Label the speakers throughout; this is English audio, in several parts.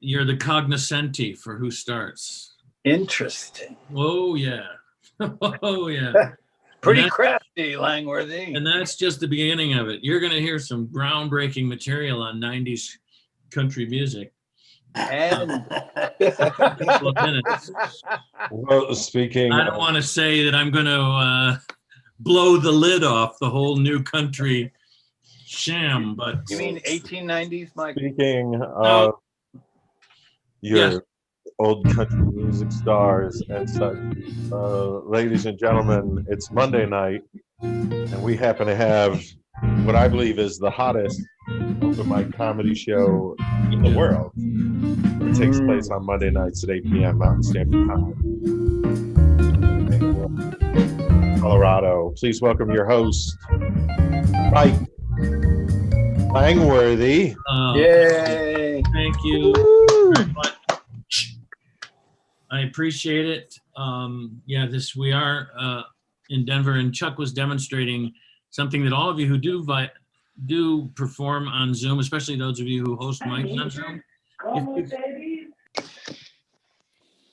Speaker 1: You're the cognoscenti for who starts.
Speaker 2: Interesting.
Speaker 1: Oh, yeah. Oh, yeah.
Speaker 2: Pretty crafty, Langworthy.
Speaker 1: And that's just the beginning of it. You're going to hear some groundbreaking material on 90s country music.
Speaker 2: And
Speaker 3: Well, speaking,
Speaker 1: I don't want to say that I'm going to blow the lid off the whole new country sham, but
Speaker 2: you mean 1890s, Mike?
Speaker 3: speaking of your old country music stars and such, ladies and gentlemen, it's Monday night, and we happen to have what I believe is the hottest open mic comedy show in the world. It takes place on Monday nights at 8 p.m. Mountain Standard Time, Colorado. Please welcome your host, Mike Langworthy.
Speaker 2: Yay!
Speaker 1: Thank you very much. I appreciate it. We are in Denver, and Chuck was demonstrating something that all of you who do perform on Zoom, especially those of you who host mics on Zoom.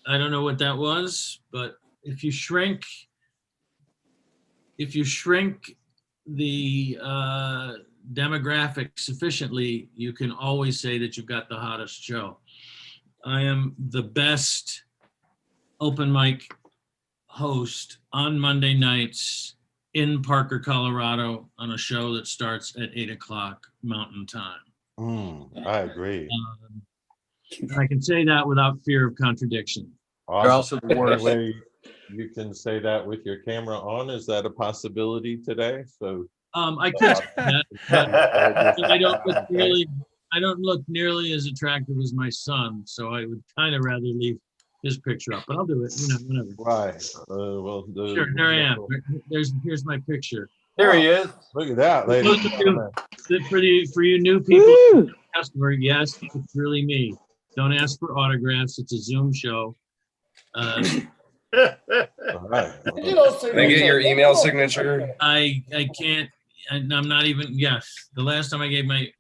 Speaker 1: I don't know what that was, but if you shrink the demographic sufficiently, you can always say that you've got the hottest show. I am the best open mic host on Monday nights in Parker, Colorado, on a show that starts at 8 o'clock Mountain Time.
Speaker 3: I agree.
Speaker 1: I can say that without fear of contradiction.
Speaker 3: Awesome.
Speaker 2: They're also the worst.
Speaker 3: Way you can say that with your camera on. Is that a possibility today? So
Speaker 1: I could say that, but I don't look nearly as attractive as my son, so I would kind of rather leave his picture up, but I'll do it, whenever.
Speaker 3: Right.
Speaker 1: Sure, there I am. Here's my picture.
Speaker 2: There he is.
Speaker 3: Look at that, ladies and gentlemen.
Speaker 1: For you new people, customer, yes, it's really me. Don't ask for autographs. It's a Zoom show.
Speaker 3: All right.
Speaker 4: Can I get your email signature?
Speaker 1: I can't. I'm not even. Yes, the last time I gave my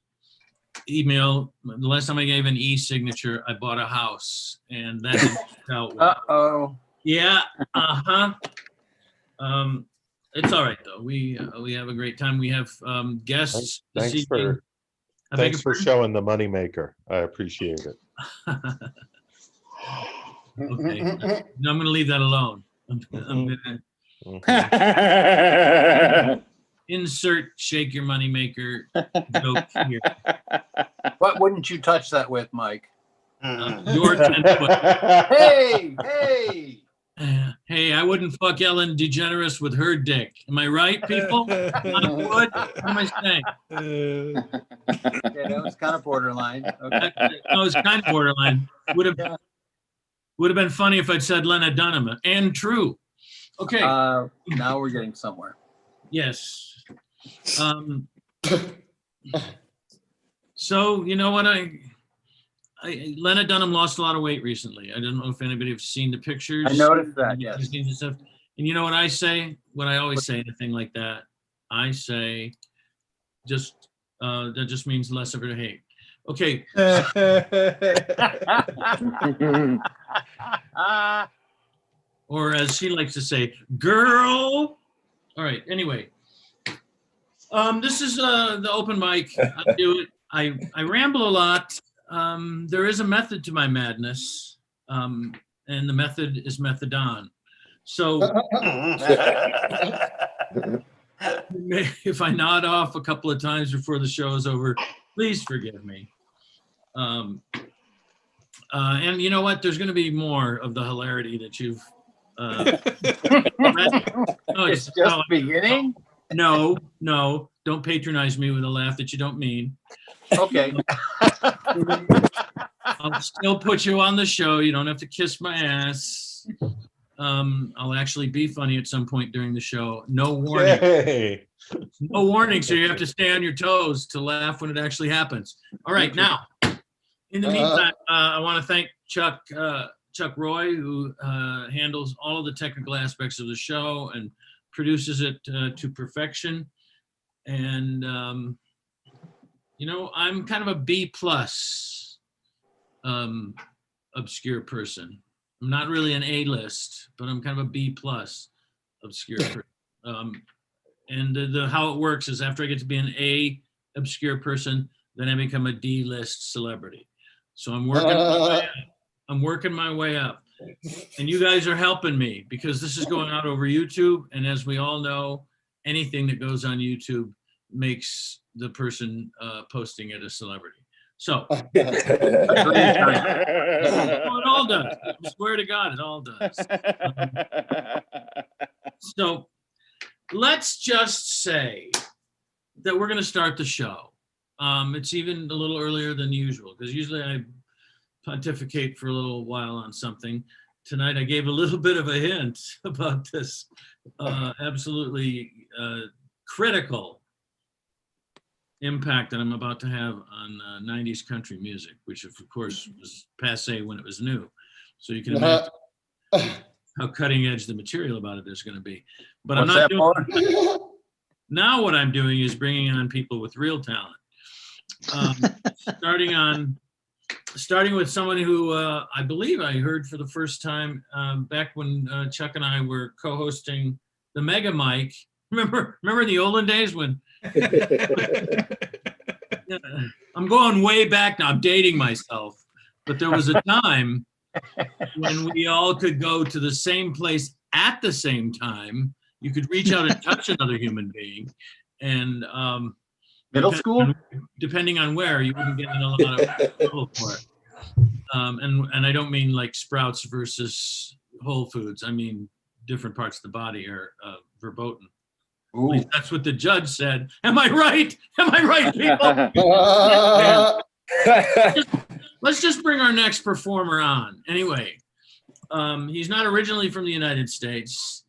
Speaker 1: email, the last time I gave an e-signature, I bought a house, and that didn't work out well.
Speaker 2: Uh-oh.
Speaker 1: Yeah. It's all right though. We have a great time. We have guests.
Speaker 3: Thanks for showing the moneymaker. I appreciate it.
Speaker 1: Okay. No, I'm going to leave that alone. I'm going to insert shake your moneymaker joke here.
Speaker 2: What wouldn't you touch that with, Mike?
Speaker 1: Your 10 foot.
Speaker 2: Hey!
Speaker 1: Hey, I wouldn't fuck Ellen DeGeneres with her dick. Am I right, people? I would. What am I saying?
Speaker 2: Yeah, that was kind of borderline. Okay.
Speaker 1: It was kind of borderline. Would have been funny if I'd said Lena Dunham. And true. Okay.
Speaker 2: Now we're getting somewhere.
Speaker 1: Yes. So you know what? Lena Dunham lost a lot of weight recently. I don't know if anybody have seen the pictures.
Speaker 2: I noticed that, yes.
Speaker 1: And stuff. And you know what I say? What I always say, anything like that, I say, that just means less of her to hate. Okay. Or as she likes to say, girl. All right. Anyway, this is the open mic. I do it. I ramble a lot. There is a method to my madness, and the method is methadone. So if I nod off a couple of times before the show is over, please forgive me. And you know what? There's going to be more of the hilarity that you've read. No,
Speaker 2: it's just beginning?
Speaker 1: No, don't patronize me with a laugh that you don't mean.
Speaker 2: Okay.
Speaker 1: I'll still put you on the show. You don't have to kiss my ass. I'll actually be funny at some point during the show. No warning.
Speaker 3: Yay.
Speaker 1: No warning, so you have to stay on your toes to laugh when it actually happens. All right, now, in the meantime, I want to thank Chuck Roy, who handles all of the technical aspects of the show and produces it to perfection. And, I'm kind of a B+. obscure person. I'm not really an A-list, but I'm kind of a B+ obscure person. And how it works is after I get to be an A obscure person, then I become a D-list celebrity. So I'm working my way up. And you guys are helping me because this is going out over YouTube. And as we all know, anything that goes on YouTube makes the person posting it a celebrity. So it all does. I swear to God, it all does. So let's just say that we're going to start the show. It's even a little earlier than usual because usually I pontificate for a little while on something. Tonight I gave a little bit of a hint about this absolutely critical impact that I'm about to have on 90s country music, which of course was passe when it was new. So you can imagine how cutting edge the material about it is going to be. But I'm not doing now. What I'm doing is bringing on people with real talent. Starting with someone who I believe I heard for the first time back when Chuck and I were co-hosting the Mega Mic. Remember in the olden days when I'm going way back now, I'm dating myself, but there was a time when we all could go to the same place at the same time. You could reach out and touch another human being, and
Speaker 2: Middle school?
Speaker 1: Depending on where, you wouldn't get in a lot of trouble for it. And I don't mean like Sprouts versus Whole Foods. I mean different parts of the body are verboten. At least that's what the judge said. Am I right? Am I right, people? Let's just bring our next performer on. Anyway, he's not originally from the United States,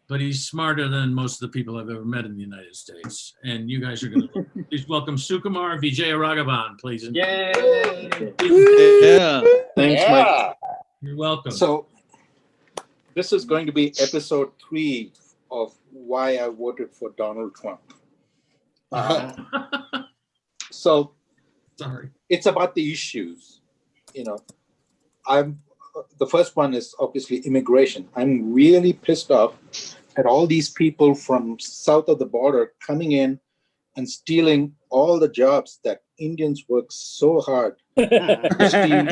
Speaker 1: but he's smarter than most of the people I've ever met in the United States. And you guys are going to please welcome Sukumar Vijayaraghavan, please.
Speaker 2: Yay!
Speaker 5: Yeah. Thanks, Mike.
Speaker 1: You're welcome.
Speaker 5: So this is going to be episode 3 of why I voted for Donald Trump. So
Speaker 1: sorry.
Speaker 5: It's about the issues. The first one is obviously immigration. I'm really pissed off at all these people from south of the border coming in and stealing all the jobs that Indians work so hard to steal.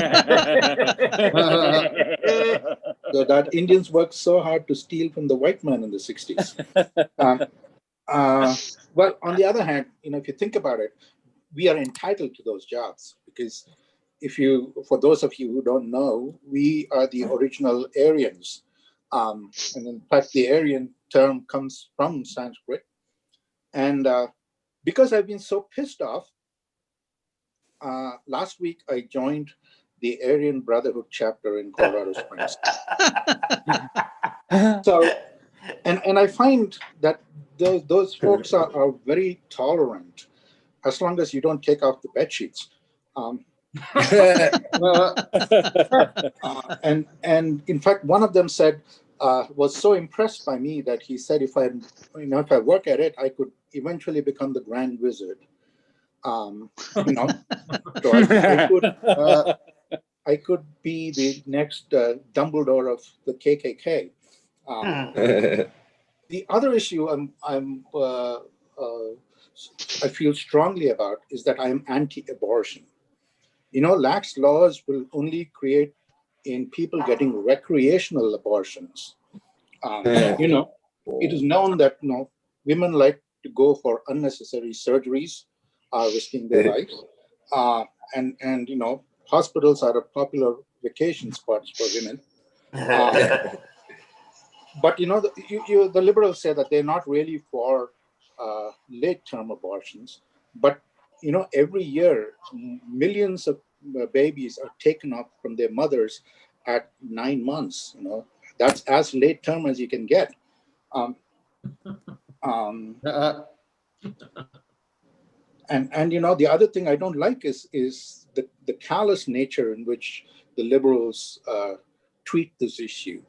Speaker 5: That Indians work so hard to steal from the white man in the 60s. Well, on the other hand, if you think about it, we are entitled to those jobs because for those of you who don't know, we are the original Aryans. And in fact, the Aryan term comes from Sanskrit. And because I've been so pissed off, last week I joined the Aryan Brotherhood chapter in Colorado Springs. So, and I find that those folks are very tolerant as long as you don't take off the bed sheets. And in fact, one of them said, was so impressed by me that he said, if I work at it, I could eventually become the Grand Wizard. So I could be the next Dumbledore of the KKK. The other issue I feel strongly about is that I am anti-abortion. Lax laws will only create in people getting recreational abortions. It is known that women like to go for unnecessary surgeries, risking their lives, and hospitals are a popular vacation spots for women. But the liberals say that they're not really for late-term abortions, but every year millions of babies are taken up from their mothers at 9 months. That's as late term as you can get. And the other thing I don't like is the callous nature in which the liberals treat this issue.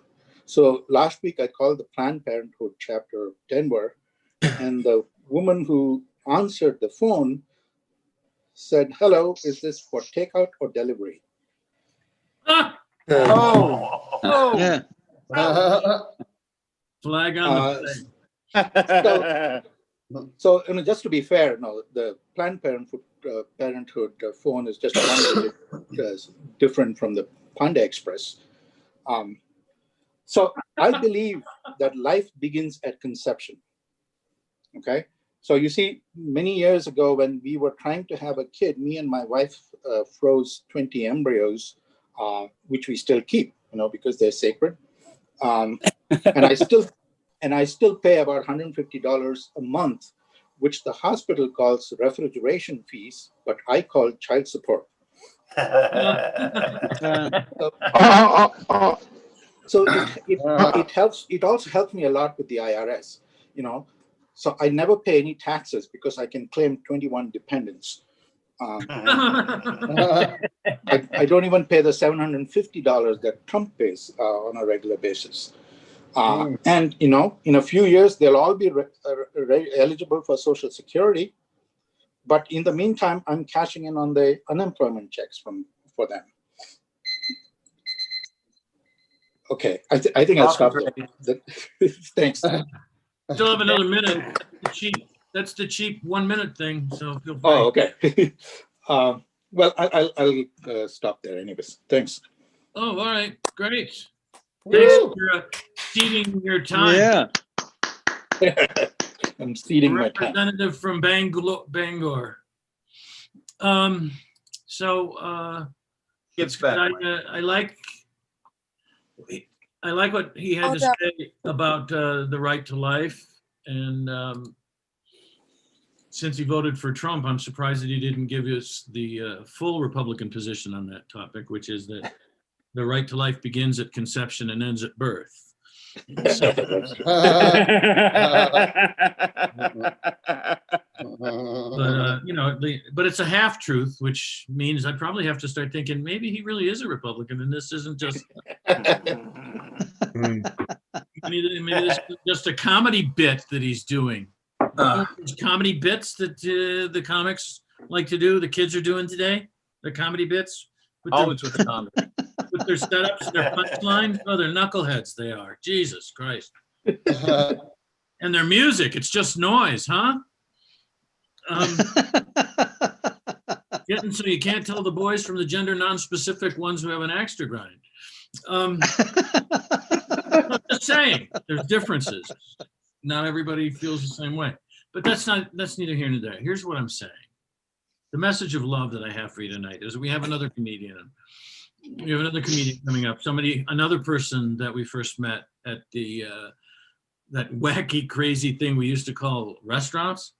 Speaker 5: So last week I called the Planned Parenthood chapter of Denver, and the woman who answered the phone said, "Hello, is this for takeout or delivery?"
Speaker 2: Oh.
Speaker 6: Yeah.
Speaker 1: Flag on the flag.
Speaker 5: So, just to be fair, no, the Planned Parenthood phone is just one digit different from the Panda Express. So I believe that life begins at conception. Okay. So you see, many years ago when we were trying to have a kid, me and my wife froze 20 embryos, which we still keep, because they're sacred. And I still pay about $150 a month, which the hospital calls refrigeration fees, but I call child support. So it helps. It also helps me a lot with the IRS, So I never pay any taxes because I can claim 21 dependents. I don't even pay the $750 that Trump pays on a regular basis. And, in a few years, they'll all be eligible for Social Security. But in the meantime, I'm cashing in on the unemployment checks for them. Okay, I think I'll stop there. Thanks.
Speaker 1: Still have another minute. That's the cheap 1 minute thing. So feel free.
Speaker 5: Oh, okay. Well, I'll stop there anyways. Thanks.
Speaker 1: Oh, all right. Great. Thanks for ceding your time.
Speaker 5: Yeah. I'm ceding my time.
Speaker 1: Representative from Bangor.
Speaker 2: Gives back.
Speaker 1: I like what he had to say about the right to life, and since he voted for Trump, I'm surprised that he didn't give us the full Republican position on that topic, which is that the right to life begins at conception and ends at birth. So, but it's a half truth, which means I probably have to start thinking maybe he really is a Republican, and this isn't just maybe this is just a comedy bit that he's doing. Comedy bits that the comics like to do. The kids are doing today. The comedy bits.
Speaker 2: Always with the comedy.
Speaker 1: With their setups, their punchlines. Oh, they're knuckleheads. They are. Jesus Christ. And their music, it's just noise, huh? Getting so you can't tell the boys from the gender non-specific ones who have an axe to grind. I'm just saying, there's differences. Not everybody feels the same way. But that's neither here nor there. Here's what I'm saying. The message of love that I have for you tonight is we have another comedian. We have another comedian coming up. Another person that we first met at the that wacky, crazy thing we used to call restaurants.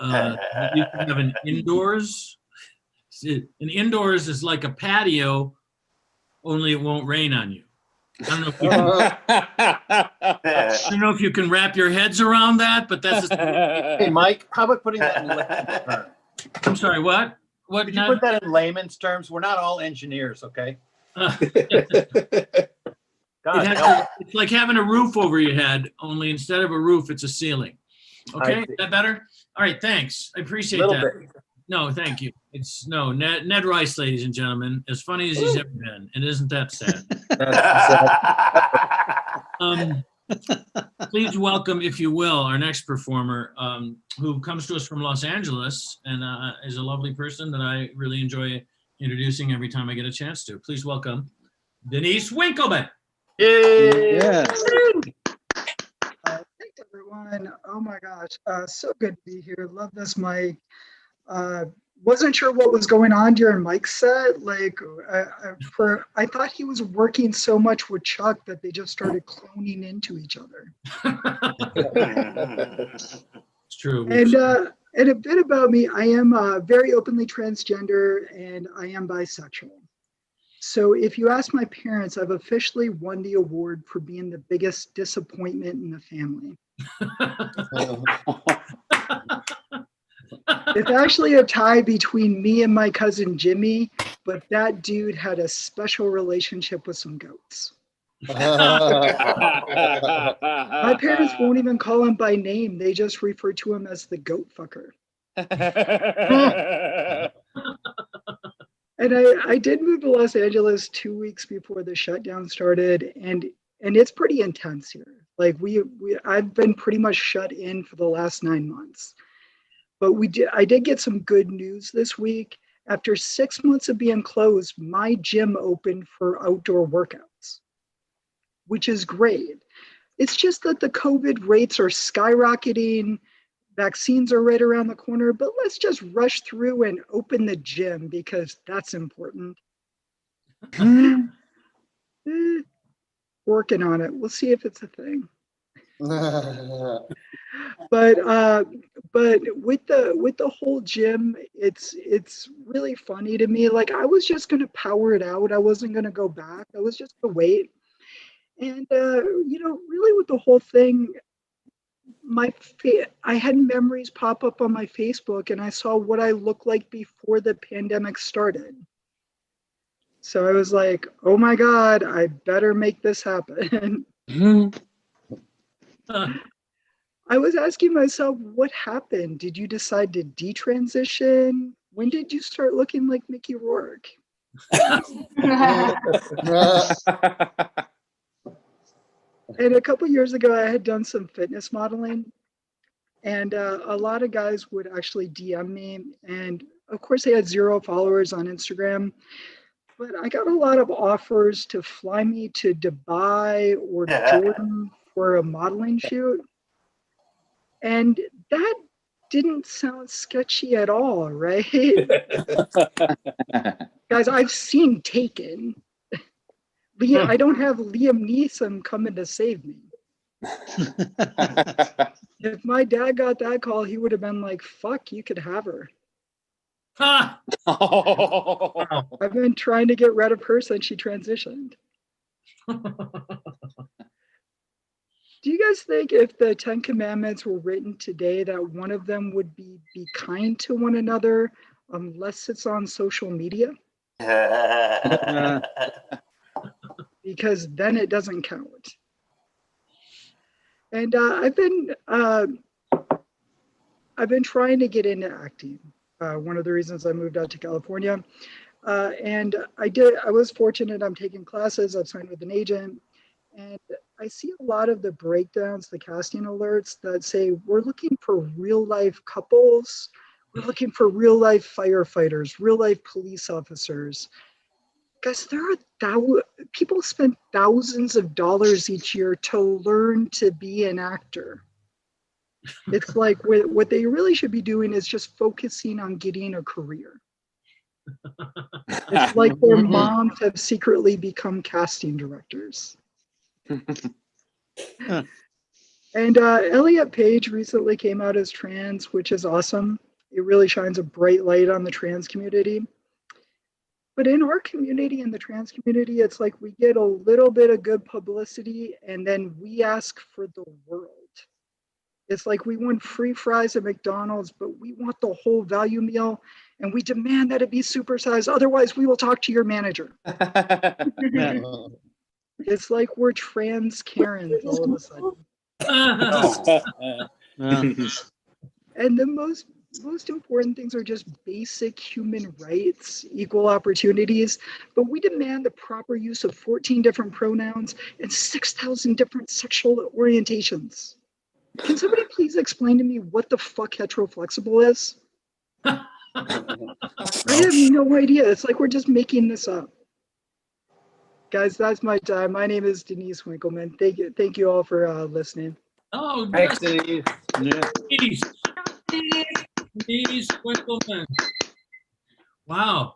Speaker 1: We used to have an indoors. An indoors is like a patio, only it won't rain on you. I don't know if you can wrap your heads around that, but that's.
Speaker 2: Hey, Mike, how about putting that in layman's terms?
Speaker 1: I'm sorry, what? What?
Speaker 2: Could you put that in layman's terms? We're not all engineers, okay?
Speaker 1: It's like having a roof over your head, only instead of a roof, it's a ceiling. Okay, is that better? All right, thanks. I appreciate that. Bit. No, thank you. It's Ned Rice, ladies and gentlemen, as funny as he's ever been, and isn't that sad? Please welcome, if you will, our next performer, who comes to us from Los Angeles and is a lovely person that I really enjoy introducing every time I get a chance to. Please welcome Denise Winkleman.
Speaker 6: Yay! Yes.
Speaker 7: Thanks, everyone. Oh my gosh, so good to be here. Love this, Mike. Wasn't sure what was going on during Mike's set. Like, I thought he was working so much with Chuck that they just started cloning into each other.
Speaker 1: It's true.
Speaker 7: And a bit about me, I am very openly transgender and I am bisexual. So if you ask my parents, I've officially won the award for being the biggest disappointment in the family. It's actually a tie between me and my cousin Jimmy, but that dude had a special relationship with some goats. My parents won't even call him by name. They just refer to him as the goat fucker. And I did move to Los Angeles 2 weeks before the shutdown started, and it's pretty intense here. Like I've been pretty much shut in for the last 9 months. But I did get some good news this week. After 6 months of being closed, my gym opened for outdoor workouts, which is great. It's just that the COVID rates are skyrocketing. Vaccines are right around the corner, but let's just rush through and open the gym because that's important. Working on it. We'll see if it's a thing. But with the whole gym, it's really funny to me. Like I was just gonna power it out. I wasn't gonna go back. I was just gonna wait. And really with the whole thing, I had memories pop up on my Facebook, and I saw what I looked like before the pandemic started. So I was like, oh my God, I better make this happen. I was asking myself, what happened? Did you decide to detransition? When did you start looking like Mickey Rourke? And a couple years ago, I had done some fitness modeling, and a lot of guys would actually DM me. And of course, they had 0 followers on Instagram, but I got a lot of offers to fly me to Dubai or Jordan for a modeling shoot. And that didn't sound sketchy at all, right? Guys, I've seen Taken. I don't have Liam Neeson coming to save me. If my dad got that call, he would have been like, fuck, you could have her. I've been trying to get rid of her since she transitioned. Do you guys think if the 10 Commandments were written today that one of them would be kind to one another unless it's on social media? Because then it doesn't count. And I've been trying to get into acting. One of the reasons I moved out to California. And I was fortunate. I'm taking classes. I've signed with an agent. And I see a lot of the breakdowns, the casting alerts that say, we're looking for real life couples. We're looking for real life firefighters, real life police officers. Guys, people spend thousands of dollars each year to learn to be an actor. It's like what they really should be doing is just focusing on getting a career. It's like their moms have secretly become casting directors. And Elliot Page recently came out as trans, which is awesome. It really shines a bright light on the trans community. But in our community, in the trans community, it's like we get a little bit of good publicity and then we ask for the world. It's like we want free fries at McDonald's, but we want the whole value meal and we demand that it be supersized. Otherwise, we will talk to your manager. It's like we're trans Karens all of a sudden. And the most important things are just basic human rights, equal opportunities, but we demand the proper use of 14 different pronouns and 6,000 different sexual orientations. Can somebody please explain to me what the fuck heteroflexible is? I have no idea. It's like we're just making this up. Guys, that's my time. My name is Denise Winkleman. Thank you all for listening.
Speaker 1: Oh,
Speaker 2: Thanks, Denise.
Speaker 1: Denise Winkleman. Wow.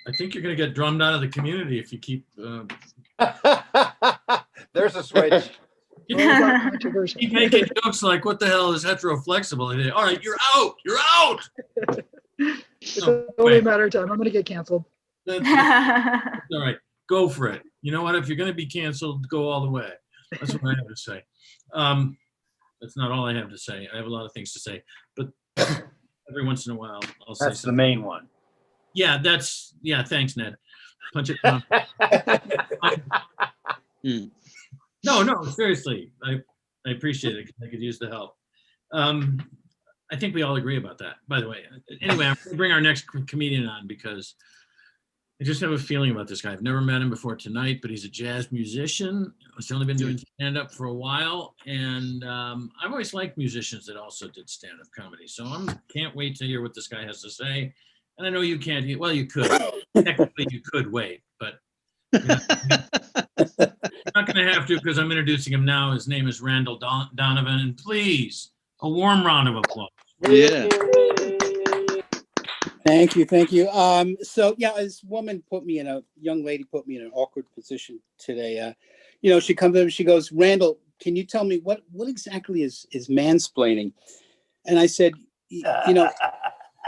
Speaker 1: I think you're going to get drummed out of the community if you keep.
Speaker 2: There's a switch.
Speaker 1: Keep making jokes like, what the hell is heteroflexible? And all right, you're out. You're out.
Speaker 7: It's only a matter of time. I'm going to get canceled.
Speaker 1: That's all right. Go for it. You know what? If you're going to be canceled, go all the way. That's what I have to say. That's not all I have to say. I have a lot of things to say, but every once in a while, I'll say
Speaker 2: That's the
Speaker 1: something.
Speaker 2: main one.
Speaker 1: Yeah, thanks, Ned. Punch it. No, seriously. I appreciate it. I could use the help. I think we all agree about that, by the way. Anyway, I'm going to bring our next comedian on because I just have a feeling about this guy. I've never met him before tonight, but he's a jazz musician. He's only been doing stand-up for a while, and I've always liked musicians that also did stand-up comedy. So I can't wait to hear what this guy has to say. And I know you can't hear. Well, you could. Technically, you could wait, but you're not going to have to because I'm introducing him now. His name is Randall Donovan, and please, a warm round of applause.
Speaker 6: Yeah.
Speaker 8: Thank you. So yeah, this young lady put me in an awkward position today. She comes in and she goes, Randall, can you tell me what exactly is mansplaining? And I said,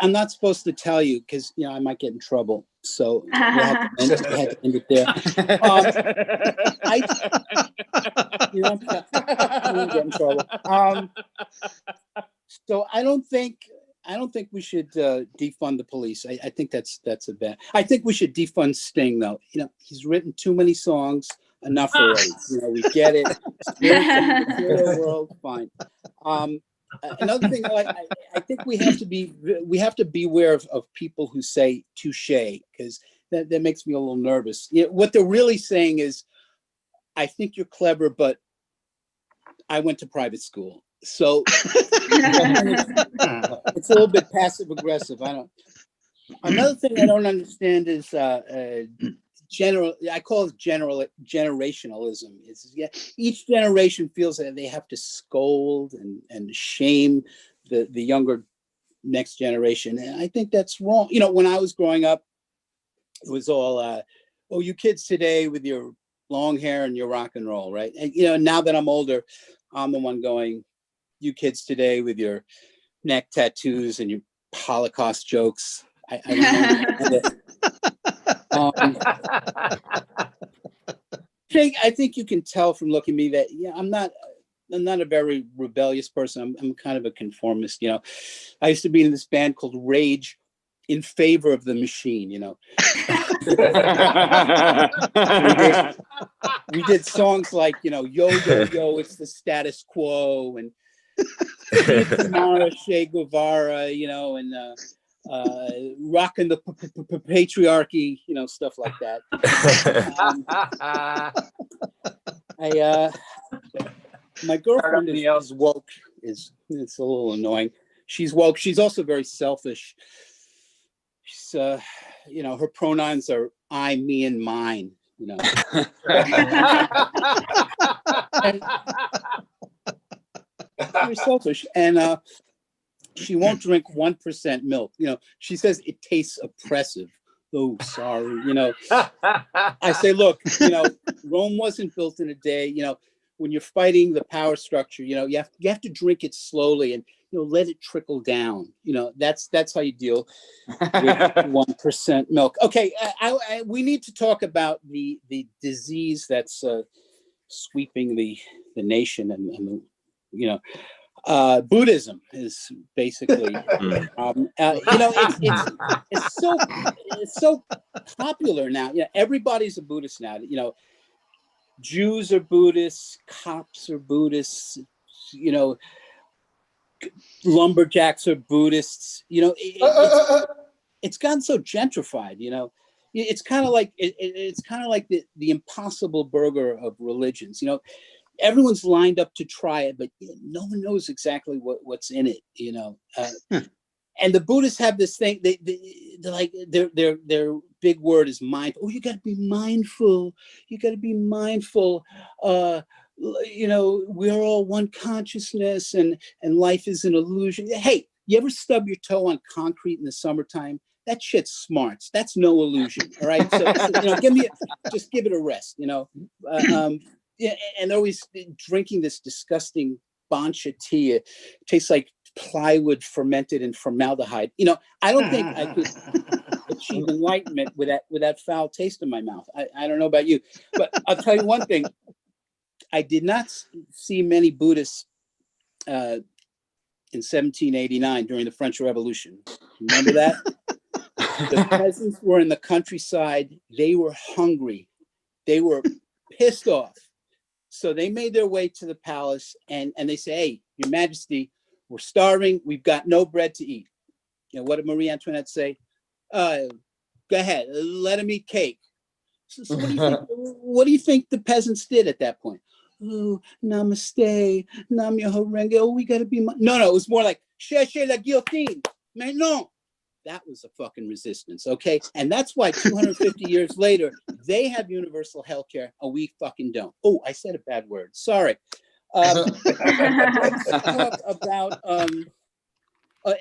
Speaker 8: I'm not supposed to tell you because I might get in trouble. So we had to end it there. I won't get in trouble. So I don't think we should defund the police. I think that's a bad. I think we should defund Sting, though. He's written too many songs. Enough already. We get it. Material world, fine. Another thing, I think we have to beware of people who say touche, because that makes me a little nervous. What they're really saying is, I think you're clever, but I went to private school. So it's a little bit passive aggressive. Another thing I don't understand is I call it generationalism. Each generation feels that they have to scold and shame the younger next generation, and I think that's wrong. When I was growing up, it was all you kids today with your long hair and your rock and roll, right? And now that I'm older, I'm the one going, you kids today with your neck tattoos and your Holocaust jokes. I think you can tell from looking at me that I'm not a very rebellious person. I'm kind of a conformist. I used to be in this band called Rage in favor of the machine. We did songs like yo yo yo, it's the status quo, and Tomorrow, Che Guevara, and rocking the patriarchy, stuff like that. My girlfriend is woke. It's a little annoying. She's woke. She's also very selfish. She's, her pronouns are I, me, and mine. And very selfish, and she won't drink 1% milk. She says it tastes oppressive. Oh, sorry. I say, look, Rome wasn't built in a day. When you're fighting the power structure, you have to drink it slowly and let it trickle down. That's how you deal with 1% milk. Okay, we need to talk about the disease that's sweeping the nation and Buddhism is basically it's so popular now. Everybody's a Buddhist now. Jews are Buddhists, cops are Buddhists, lumberjacks are Buddhists. It's gotten so gentrified. It's kind of like the Impossible Burger of religions. Everyone's lined up to try it, but no one knows exactly what's in it. And the Buddhists have this thing. They're like their big word is mindful. Oh, you got to be mindful. You got to be mindful. We're all one consciousness, and life is an illusion. Hey, you ever stub your toe on concrete in the summertime? That shit smarts. That's no illusion. All right. So just give it a rest. And they're always drinking this disgusting bancha tea. It tastes like plywood fermented in formaldehyde. I don't think I could achieve enlightenment with that foul taste in my mouth. I don't know about you, but I'll tell you one thing. I did not see many Buddhists in 1789 during the French Revolution. Remember that? The peasants were in the countryside. They were hungry. They were pissed off. So they made their way to the palace and they say, hey, Your Majesty, We're starving. We've got no bread to eat. You know, what did Marie Antoinette say? Go ahead, let him eat cake. So what do you think? What do you think the peasants did at that point? Oh, namaste, nam myoho renge. Oh, we gotta be. No, it was more like cherchez la guillotine. Mais non. That was a fucking resistance, okay? And that's why 250 years later, they have universal health care and we fucking don't. Oh, I said a bad word. Sorry. Let's talk about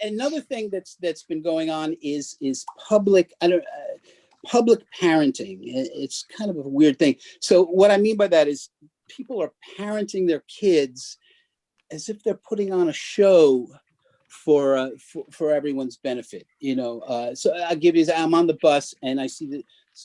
Speaker 8: another thing that's been going on is public public parenting. It's kind of a weird thing. So what I mean by that is people are parenting their kids as if they're putting on a show for everyone's benefit, you know. So I'll give you, I'm on the bus and I see this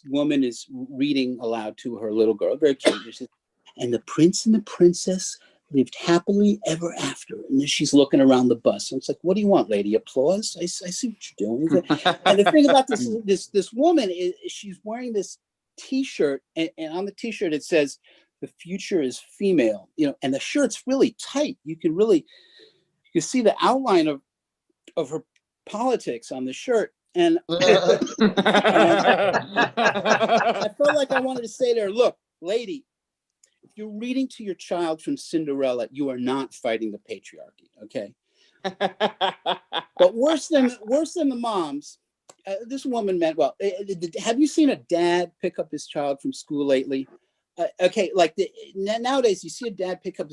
Speaker 8: woman is reading aloud to her little girl, very cute. She says, and the prince and the princess lived happily ever after. And then she's looking around the bus. And it's like, what do you want, lady? Applause? I see what you're doing. And the thing about this woman is she's wearing this T-shirt, and on the T-shirt it says, the future is female, you know, and the shirt's really tight. You see the outline of her politics on the shirt. And I felt like I wanted to say to her, look, lady, if you're reading to your child from Cinderella, you are not fighting the patriarchy, okay? But worse than the moms, this woman meant well. Have you seen a dad pick up his child from school lately? Okay, like nowadays, you see a dad pick up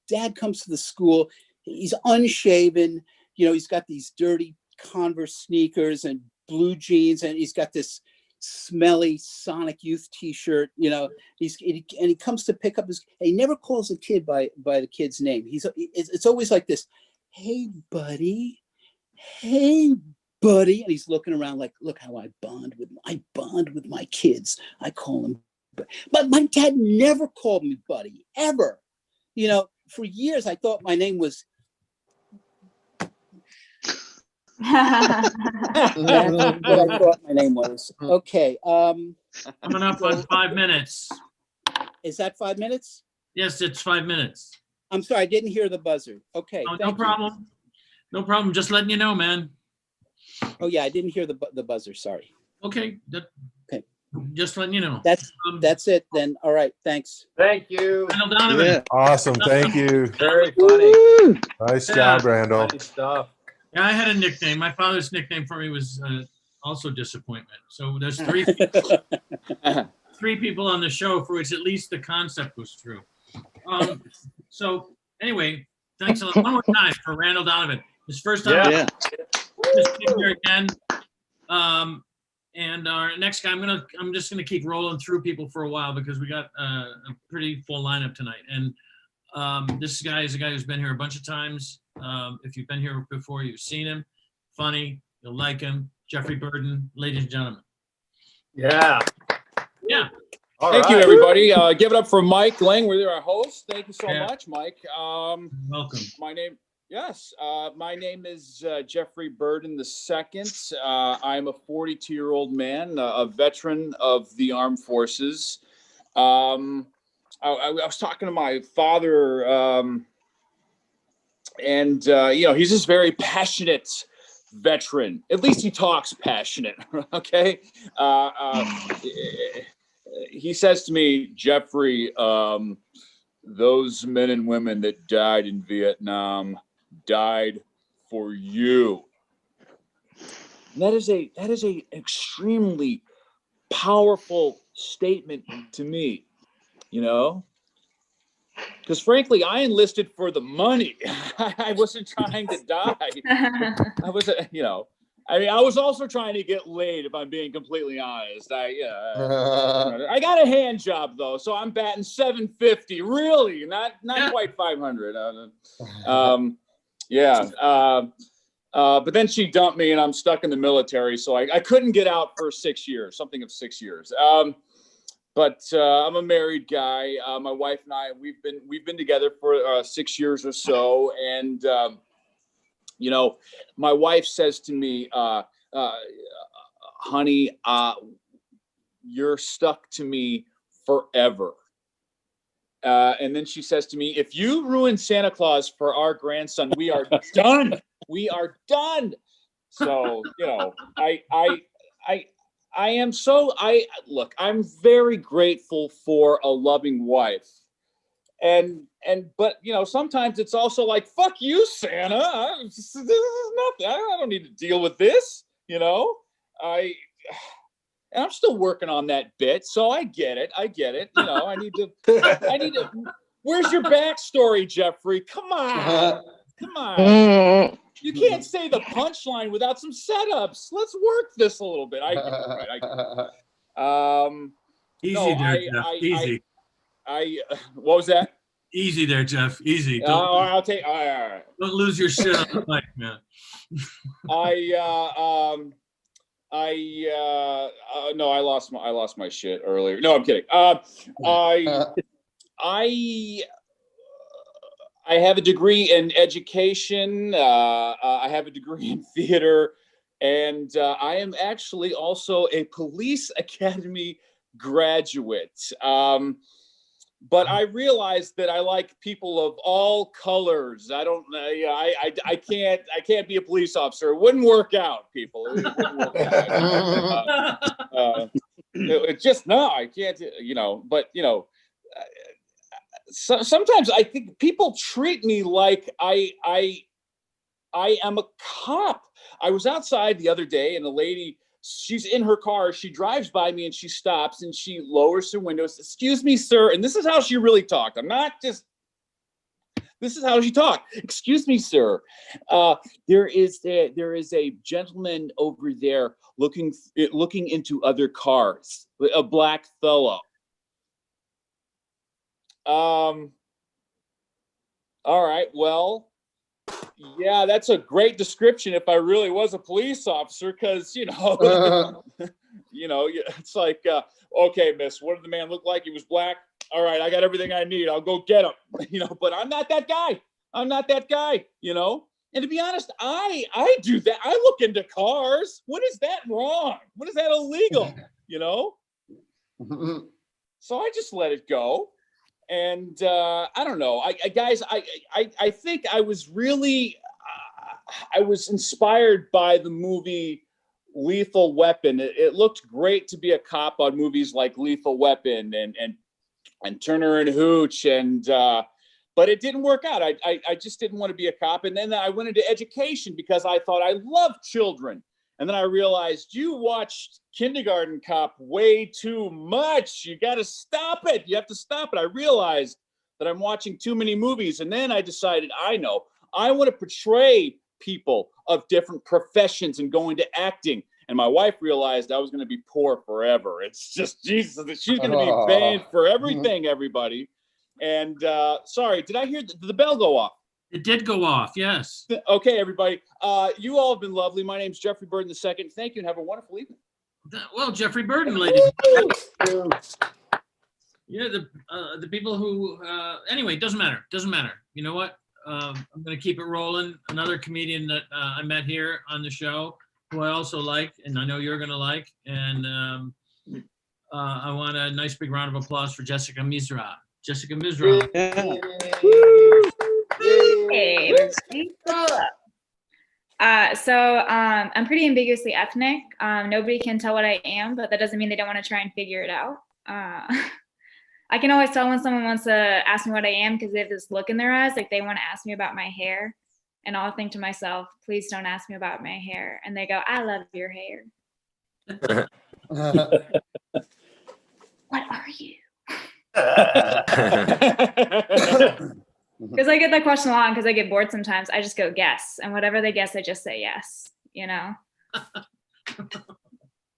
Speaker 8: dad comes to the school, he's unshaven, you know, he's got these dirty Converse sneakers and blue jeans, and he's got this smelly Sonic Youth T-shirt, you know. He comes to pick up he never calls the kid by the kid's name. It's always like this, hey buddy, and he's looking around like, look how I bond with my kids. I call them, but my dad never called me buddy ever. You know, for years I thought my name was. That's what I thought my name was. Okay.
Speaker 1: Coming up on 5 minutes.
Speaker 8: Is that 5 minutes?
Speaker 1: Yes, it's 5 minutes.
Speaker 8: I'm sorry, I didn't hear the buzzer. Okay.
Speaker 1: Oh, no problem. No problem. Just letting you know, man.
Speaker 8: Oh yeah, I didn't hear the buzzer. Sorry.
Speaker 1: Okay.
Speaker 8: Okay.
Speaker 1: Just letting you know.
Speaker 8: That's it then. All right. Thanks.
Speaker 2: Thank you.
Speaker 1: Randall Donovan.
Speaker 6: Yeah.
Speaker 3: Awesome. Thank you.
Speaker 2: Very funny.
Speaker 6: Woo!
Speaker 3: Nice job, Randall.
Speaker 2: Funny stuff.
Speaker 1: Yeah, I had a nickname. My father's nickname for me was also disappointment. So there's three people on the show for which at least the concept was true. So anyway, thanks a lot. One more time for Randall Donovan. His first time
Speaker 6: Yeah.
Speaker 1: just came here again. And our next guy, I'm just gonna keep rolling through people for a while because we got a pretty full lineup tonight. And this guy is a guy who's been here a bunch of times. If you've been here before, you've seen him. Funny, you'll like him. Jeffrey Burden, ladies and gentlemen.
Speaker 2: Yeah.
Speaker 1: Yeah.
Speaker 2: All
Speaker 9: Thank
Speaker 2: right.
Speaker 9: you, everybody. Give it up for Mike Langworthy, our host. Thank you so
Speaker 1: Yeah.
Speaker 9: much, Mike.
Speaker 1: Welcome.
Speaker 9: My name is Jeffrey Burden II. I'm a 42-year-old man, a veteran of the armed forces. I was talking to my father, and you know, he's this very passionate veteran. At least he talks passionate. Okay. He says to me, Jeffrey, those men and women that died in Vietnam died for you. And that is a extremely powerful statement to me, you know, because frankly, I enlisted for the money. I wasn't trying to die. I was, you know, I mean, I was also trying to get laid, if I'm being completely honest. I got a hand job though, so I'm batting 750. Really, not quite 500. But then she dumped me, and I'm stuck in the military, so I couldn't get out for 6 years, something of 6 years. But I'm a married guy. My wife and I, we've been together for 6 years or so, and you know, my wife says to me, honey, you're stuck to me forever. And then she says to me, if you ruin Santa Claus for our grandson, we are done. We are done. So, you know, look, I'm very grateful for a loving wife. But you know, sometimes it's also like, fuck you, Santa. This is nothing. I don't need to deal with this, you know? And I'm still working on that bit, so I get it. You know, I need to, where's your backstory, Jeffrey? Come on. You can't say the punchline without some setups. Let's work this a little bit.
Speaker 1: Easy there, Jeff. Easy.
Speaker 9: What was that?
Speaker 1: Easy there, Jeff. Easy.
Speaker 9: I'll take. All right.
Speaker 1: Don't lose your shit on the mic, man.
Speaker 9: No, I lost my shit earlier. No, I'm kidding. I have a degree in education. I have a degree in theater, and I am actually also a police academy graduate. But I realized that I like people of all colors. I can't be a police officer. It wouldn't work out, people. It wouldn't work out. It's just, no, I can't, you know, but, you know, sometimes I think people treat me like I am a cop. I was outside the other day and a lady, she's in her car, she drives by me and she stops and she lowers her windows. Excuse me, sir. And this is how she really talked. This is how she talked. Excuse me, sir. There is a gentleman over there looking into other cars, a black fellow. All right, well, yeah, that's a great description if I really was a police officer, because, you know, it's like, okay, miss, what did the man look like? He was black. All right, I got everything I need. I'll go get him, you know, but I'm not that guy. You know? And to be honest, I do that. I look into cars. What is that wrong? What is that illegal? You know? So I just let it go. And I don't know, guys, I think I was really, I was inspired by the movie Lethal Weapon. It looked great to be a cop on movies like Lethal Weapon and Turner and Hooch, but it didn't work out. I just didn't want to be a cop. And then I went into education because I thought I love children. And then I realized you watched Kindergarten Cop way too much. You got to stop it. You have to stop it. I realized that I'm watching too many movies. And then I decided, I want to portray people of different professions and go into acting. And my wife realized I was going to be poor forever. It's just, Jesus, she's going to be banned for everything, everybody. And sorry, did I hear the bell go off?
Speaker 1: It did go off, yes.
Speaker 9: Okay, everybody. You all have been lovely. My name's Jeffrey Burden II. Thank you and have a wonderful evening.
Speaker 1: Well, Jeffrey Burden, ladies. Yeah, the people who, anyway, doesn't matter. You know what? I'm going to keep it rolling. Another comedian that I met here on the show, who I also like, and I know you're going to like. And I want a nice big round of applause for Jessica Mizra. Jessica Mizra.
Speaker 8: Yeah.
Speaker 10: Hey, I'm pretty ambiguously ethnic. Nobody can tell what I am, but that doesn't mean they don't want to try and figure it out. I can always tell when someone wants to ask me what I am because they have this look in their eyes, like they want to ask me about my hair. And I'll think to myself, please don't ask me about my hair. And they go, I love your hair. What are you? Because I get that question a lot, because I get bored sometimes. I just go guess, and whatever they guess, I just say yes. You know,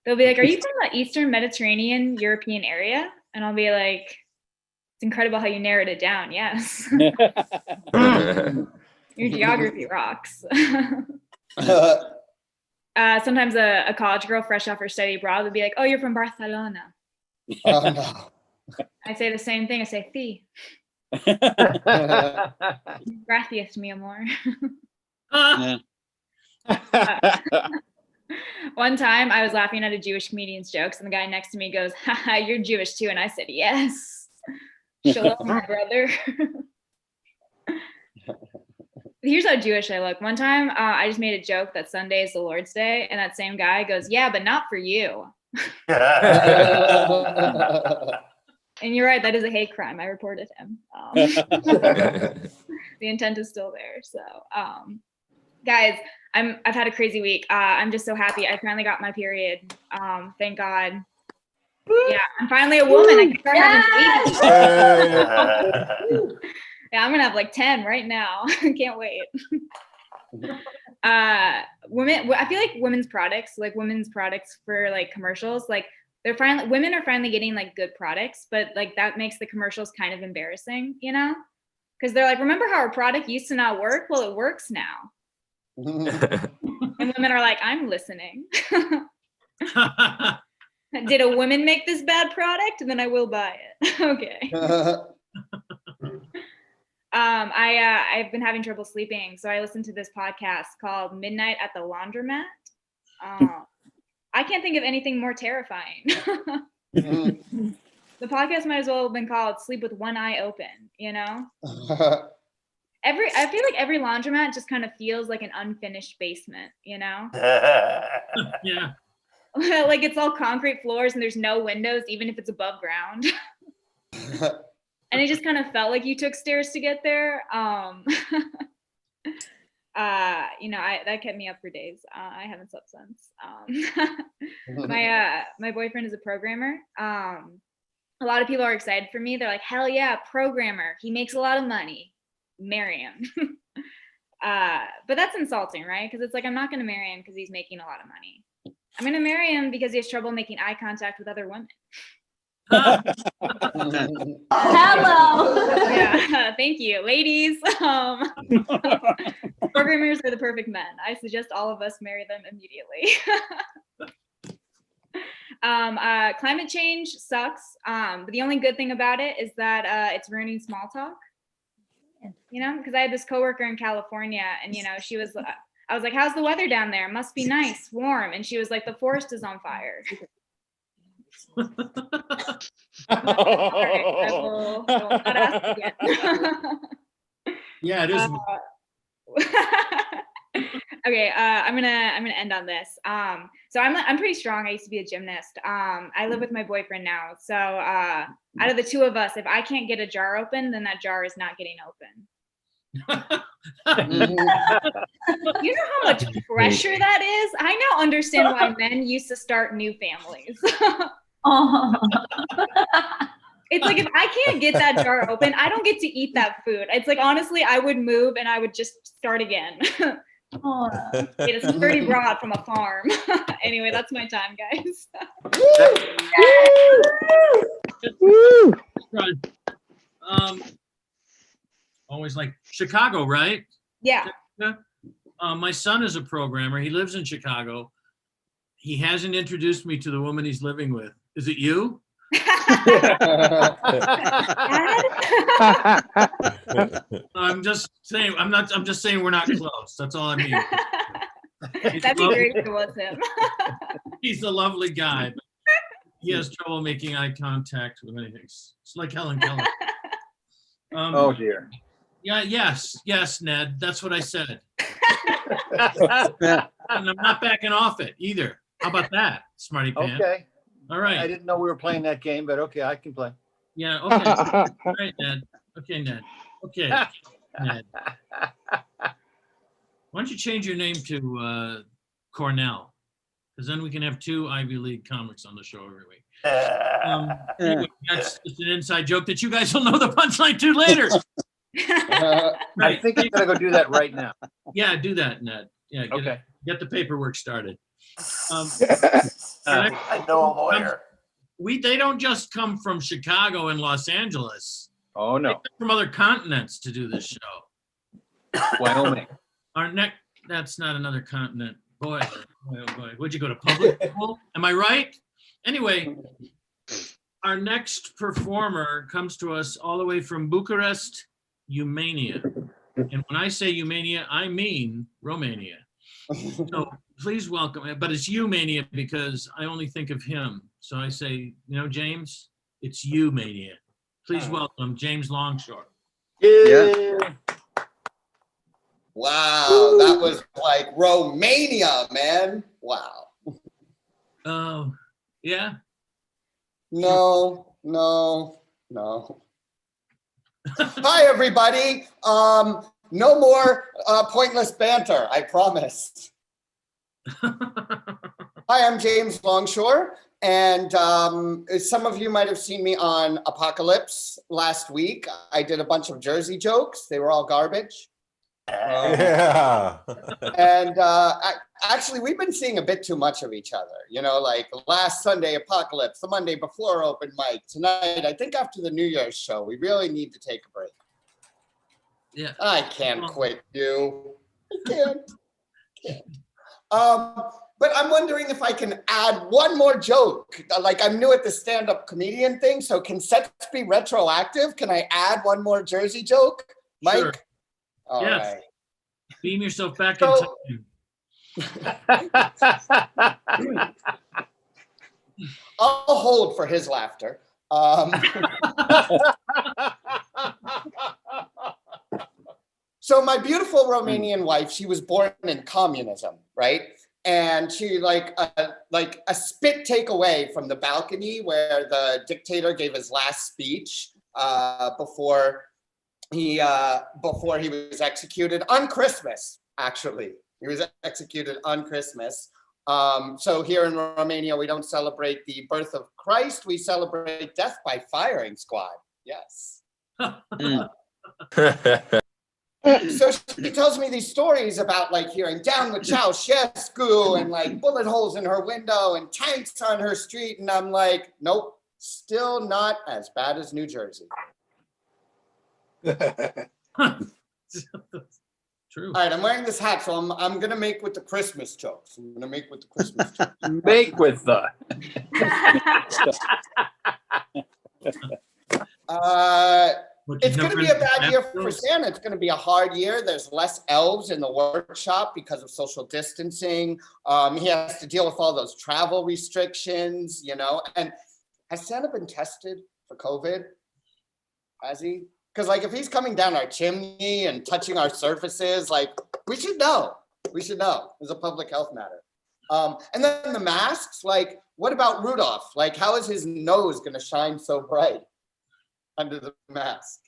Speaker 10: they'll be like, "Are you from the Eastern Mediterranean European area?" And I'll be like, "It's incredible how you narrowed it down." Yes, your geography rocks. Sometimes a college girl fresh off her study abroad would be like, "Oh, you're from Barcelona."
Speaker 6: Oh, no.
Speaker 10: I say the same thing. I say, "Sí." Gracias, mi amor. One time I was laughing at a Jewish comedian's jokes and the guy next to me goes, haha, you're Jewish too. And I said, yes. Shalom, my brother. Here's how Jewish I look. One time, I just made a joke that Sunday is the Lord's Day, and that same guy goes, "Yeah, but not for you." And you're right, that is a hate crime. I reported him. The intent is still there. So, guys, I've had a crazy week. I'm just so happy. I finally got my period. Thank God. Yeah, I'm finally a woman. I can start having babies. Yeah, I'm gonna have like 10 right now. Can't wait. Women, I feel like women's products for like commercials, like women are finally getting like good products, but like that makes the commercials kind of embarrassing, you know? Because they're like, remember how our product used to not work? Well, it works now. And women are like, I'm listening. Did a woman make this bad product? Then I will buy it. Okay. I've been having trouble sleeping, so I listened to this podcast called Midnight at the Laundromat. I can't think of anything more terrifying. The podcast might as well have been called Sleep with One Eye Open, you know? I feel like every laundromat just kind of feels like an unfinished basement, you know?
Speaker 1: Yeah.
Speaker 10: Like it's all concrete floors and there's no windows, even if it's above ground. And it just kind of felt like you took stairs to get there. That kept me up for days. I haven't slept since. My boyfriend is a programmer. A lot of people are excited for me. They're like, hell yeah, programmer. He makes a lot of money. Marry him. But that's insulting, right? Because it's like, I'm not going to marry him because he's making a lot of money. I'm going to marry him because he has trouble making eye contact with other women.
Speaker 11: Hello.
Speaker 10: Yeah, thank you, ladies. Programmers are the perfect men. I suggest all of us marry them immediately. Climate change sucks, but the only good thing about it is that it's ruining small talk. You know, because I had this coworker in California, and I was like, "How's the weather down there? Must be nice, warm." And she was like, "The forest is on fire." All right, I will not ask again.
Speaker 1: Yeah, it is.
Speaker 10: Okay, I'm gonna end on this. So I'm pretty strong. I used to be a gymnast. I live with my boyfriend now. So out of the two of us, if I can't get a jar open, then that jar is not getting open. You know how much pressure that is? I now understand why men used to start new families. It's like, if I can't get that jar open, I don't get to eat that food. It's like, honestly, I would move and I would just start again. Get a sturdy broad from a farm. Anyway, that's my time, guys.
Speaker 1: Always like Chicago, right?
Speaker 10: Yeah.
Speaker 1: My son is a programmer. He lives in Chicago. He hasn't introduced me to the woman he's living with. Is it you? I'm just saying. I'm just saying we're not close. That's all I mean.
Speaker 10: That'd be great if it was him.
Speaker 1: He's a lovely guy, but he has trouble making eye contact with anything. It's like Helen Keller.
Speaker 2: Oh dear.
Speaker 1: Yeah. Yes, Ned. That's what I said. And I'm not backing off it either. How about that, smarty pants?
Speaker 2: Okay.
Speaker 1: All right.
Speaker 2: I didn't know we were playing that game, but okay, I can play.
Speaker 1: Yeah. Okay. All right, Ned. Okay, Ned. Okay, Ned. Why don't you change your name to Cornell? Because then we can have 2 Ivy League comics on the show every week. Anyway, that's just an inside joke that you guys will know the punchline to later.
Speaker 2: I think I'm gonna go do that right now.
Speaker 1: Yeah, do that, Ned. Yeah, get the paperwork started.
Speaker 12: I know a lawyer.
Speaker 1: They don't just come from Chicago and Los Angeles.
Speaker 2: Oh no,
Speaker 1: they come from other continents to do this show.
Speaker 2: Wyoming.
Speaker 1: That's not another continent. Boy, oh boy. Would you go to public school? Am I right? Anyway, our next performer comes to us all the way from Bucharest, Romania. And when I say Romania, I mean Romania. So please welcome, but it's you-mania because I only think of him. So I say, James, it's you-mania. Please welcome James Longshore.
Speaker 6: Yeah.
Speaker 12: Wow, that was like Romania, man. Wow.
Speaker 1: Oh, yeah.
Speaker 12: No. Hi, everybody. No more pointless banter, I promise. Hi, I'm James Longshore, and some of you might have seen me on Apocalypse last week. I did a bunch of Jersey jokes. They were all garbage.
Speaker 3: Yeah.
Speaker 12: And actually, we've been seeing a bit too much of each other. You know, like last Sunday, Apocalypse, the Monday before open mic. Tonight, I think after the New Year's show, we really need to take a break.
Speaker 1: Yeah.
Speaker 12: I can't quit you. I can't. But I'm wondering if I can add one more joke. Like, I'm new at the stand-up comedian thing, so can sets be retroactive? Can I add one more Jersey joke, Mike?
Speaker 1: Sure.
Speaker 12: All
Speaker 1: Yes.
Speaker 12: right.
Speaker 1: Beam yourself back in time.
Speaker 12: I'll hold for his laughter. So my beautiful Romanian wife, she was born in communism, right? And she like a spit take away from the balcony where the dictator gave his last speech before he was executed on Christmas. Actually, he was executed on Christmas. So here in Romania, we don't celebrate the birth of Christ. We celebrate death by firing squad. Yes. So she tells me these stories about like hearing down with Ceausescu and like bullet holes in her window and tanks on her street. And I'm like, nope, still not as bad as New Jersey.
Speaker 1: True.
Speaker 12: All right, I'm wearing this hat, so I'm gonna make with the Christmas jokes. I'm gonna make with the Christmas jokes.
Speaker 9: Make with the.
Speaker 12: It's going to be a bad year for Santa. It's going to be a hard year. There's less elves in the workshop because of social distancing. He has to deal with all those travel restrictions, you know. And has Santa been tested for COVID? Has he? Because like if he's coming down our chimney and touching our surfaces, like we should know. We should know. It's a public health matter. And then the masks, like what about Rudolph? Like how is his nose going to shine so bright under the mask?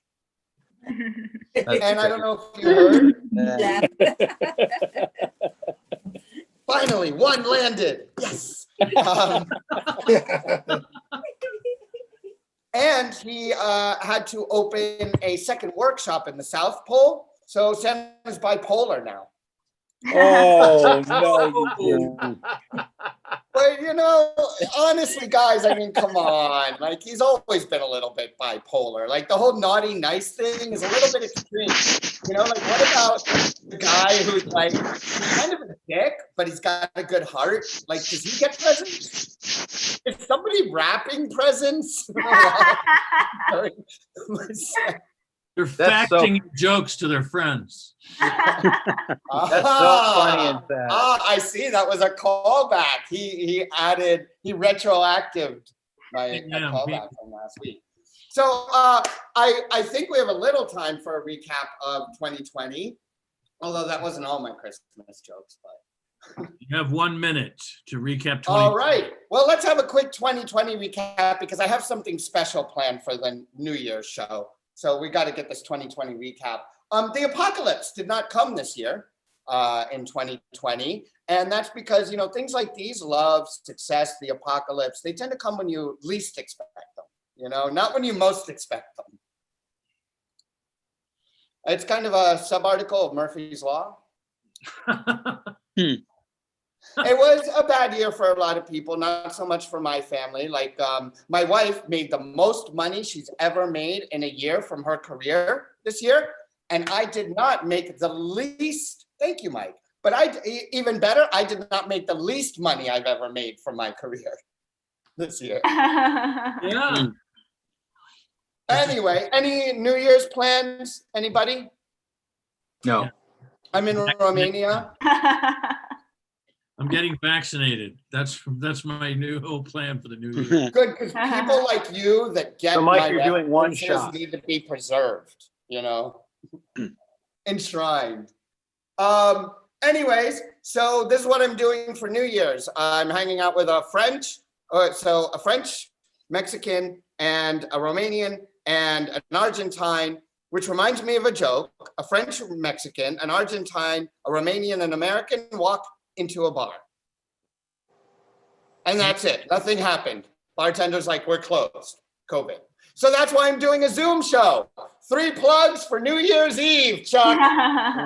Speaker 12: And I don't know if you heard. Finally, one landed. Yes. And he had to open a second workshop in the South Pole. So Santa's bipolar now.
Speaker 9: Oh, no.
Speaker 12: But, you know, honestly, guys, I mean, come on. Like, he's always been a little bit bipolar. Like, the whole naughty, nice thing is a little bit extreme. You know, like, what about the guy who's, like, kind of a dick, but he's got a good heart? Like, does he get presents? Is somebody wrapping presents?
Speaker 1: They're faxing jokes to their friends.
Speaker 2: That's so funny and sad.
Speaker 12: I see. That was a callback. He retroactive my callback from last week. So I think we have a little time for a recap of 2020, although that wasn't all my Christmas jokes, but.
Speaker 1: You have 1 minute to recap 2020.
Speaker 12: All right. Well, let's have a quick 2020 recap because I have something special planned for the New Year's show. So we got to get this 2020 recap. The apocalypse did not come this year in 2020. And that's because, you know, things like these, love, success, the apocalypse, they tend to come when you least expect them, you know, not when you most expect them. It's kind of a sub-article of Murphy's Law. It was a bad year for a lot of people, not so much for my family. Like my wife made the most money she's ever made in a year from her career this year. And I did not make the least, thank you, Mike. But even better, I did not make the least money I've ever made from my career this year.
Speaker 1: Yeah.
Speaker 12: Anyway, any New Year's plans? Anybody?
Speaker 2: No.
Speaker 12: I'm in Romania.
Speaker 1: I'm getting vaccinated. That's my new whole plan for the new year.
Speaker 12: Good, because people like you that get
Speaker 6: So, Mike,
Speaker 12: my
Speaker 6: you're doing one
Speaker 12: references
Speaker 6: shot.
Speaker 12: need to be preserved, you know, enshrined. Anyways, so this is what I'm doing for New Year's. I'm hanging out with a French, Mexican, and a Romanian, and an Argentine, which reminds me of a joke. A French Mexican, an Argentine, a Romanian, and American walk into a bar. And that's it. Nothing happened. Bartender's like, we're closed. COVID. So that's why I'm doing a Zoom show. 3 plugs for New Year's Eve, Chuck.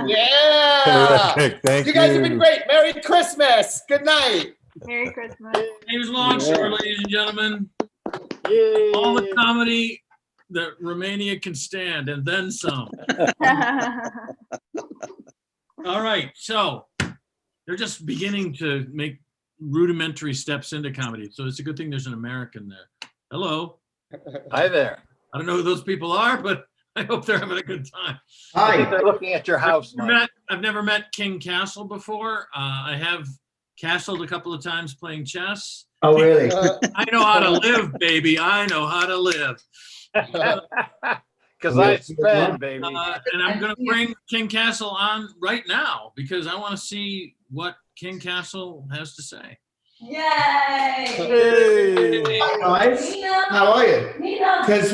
Speaker 12: Yeah.
Speaker 3: Terrific. Thank
Speaker 12: You guys have been great. Merry Christmas. Good night.
Speaker 10: Merry Christmas.
Speaker 1: Name's Longshore, ladies and gentlemen.
Speaker 6: Yay.
Speaker 1: All the comedy that Romania can stand, and then some. All right, so they're just beginning to make rudimentary steps into comedy. So it's a good thing there's an American there. Hello.
Speaker 6: Hi there.
Speaker 1: I don't know who those people are, but I hope they're having a good time.
Speaker 6: I think they're looking at your house, Mike.
Speaker 1: I've never met King Castle before. I have castled a couple of times playing chess.
Speaker 6: Oh, really?
Speaker 1: I know how to live, baby. I know how to live.
Speaker 6: Because I spend, baby.
Speaker 1: And I'm going to bring King Castle on right now because I want to see what King Castle has to say.
Speaker 11: Yay!
Speaker 6: Hey.
Speaker 13: Hi guys, how are you? Because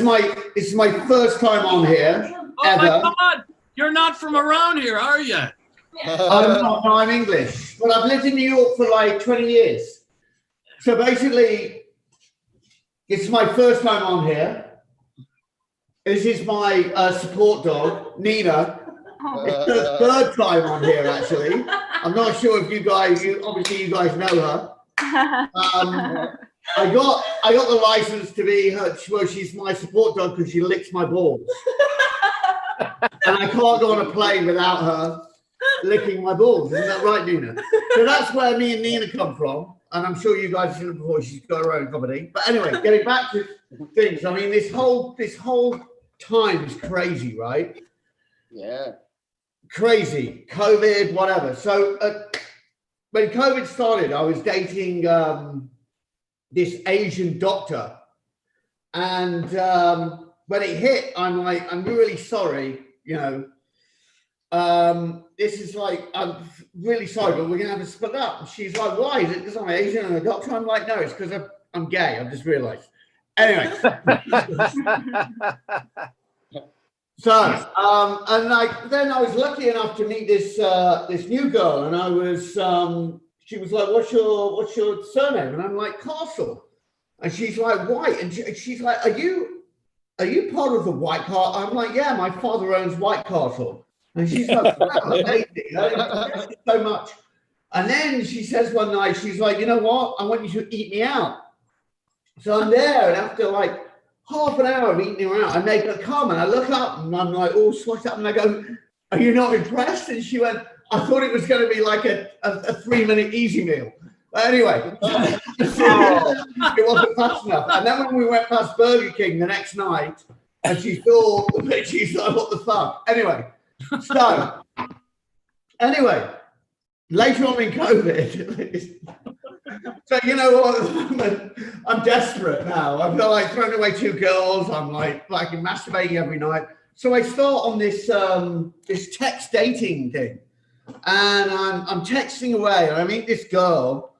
Speaker 13: it's my first time on here.
Speaker 1: Oh my God, you're not from around here, are you?
Speaker 13: I'm not, no, I'm English, but I've lived in New York for like 20 years. So basically, it's my first time on here. This is my support dog, Nina. It's the third time on here, actually. I'm not sure if you guys know her. I got the license to be her. Well, she's my support dog because she licks my balls, and I can't go on a plane without her licking my balls. Isn't that right, Nina? So that's where me and Nina come from, and I'm sure you guys have seen her before. She's got her own comedy. But anyway, getting back to things. I mean, this whole time is crazy, right?
Speaker 12: Yeah.
Speaker 13: Crazy. COVID, whatever. So. When COVID started, I was dating this Asian doctor. And when it hit, I'm like, I'm really sorry, you know. This is like, I'm really sorry, but we're going to have to split up. And she's like, why? Is it because I'm Asian and a doctor? I'm like, no, it's because I'm gay. I've just realized. Anyway. So, and then I was lucky enough to meet this new girl, and I was, she was like, what's your surname? And I'm like, Castle. And she's like, White. And she's like, are you part of the White Castle? I'm like, yeah, my father owns White Castle. And she's like, wow, amazing. Thank you so much. And then she says one night, she's like, you know what? I want you to eat me out. So I'm there, and after like half an hour of eating her out, and they come, and I look up, and I'm like all swathed up, and I go, are you not impressed? And she went, I thought it was going to be like a 3-minute easy meal. But anyway, it wasn't fast enough. And then when we went past Burger King the next night, and she's like, what the fuck? Anyway, later on in COVID, so you know what? I'm desperate now. I've got like thrown away 2 girls. I'm like masturbating every night. So I start on this this text dating thing, and I'm texting away, and I meet this girl,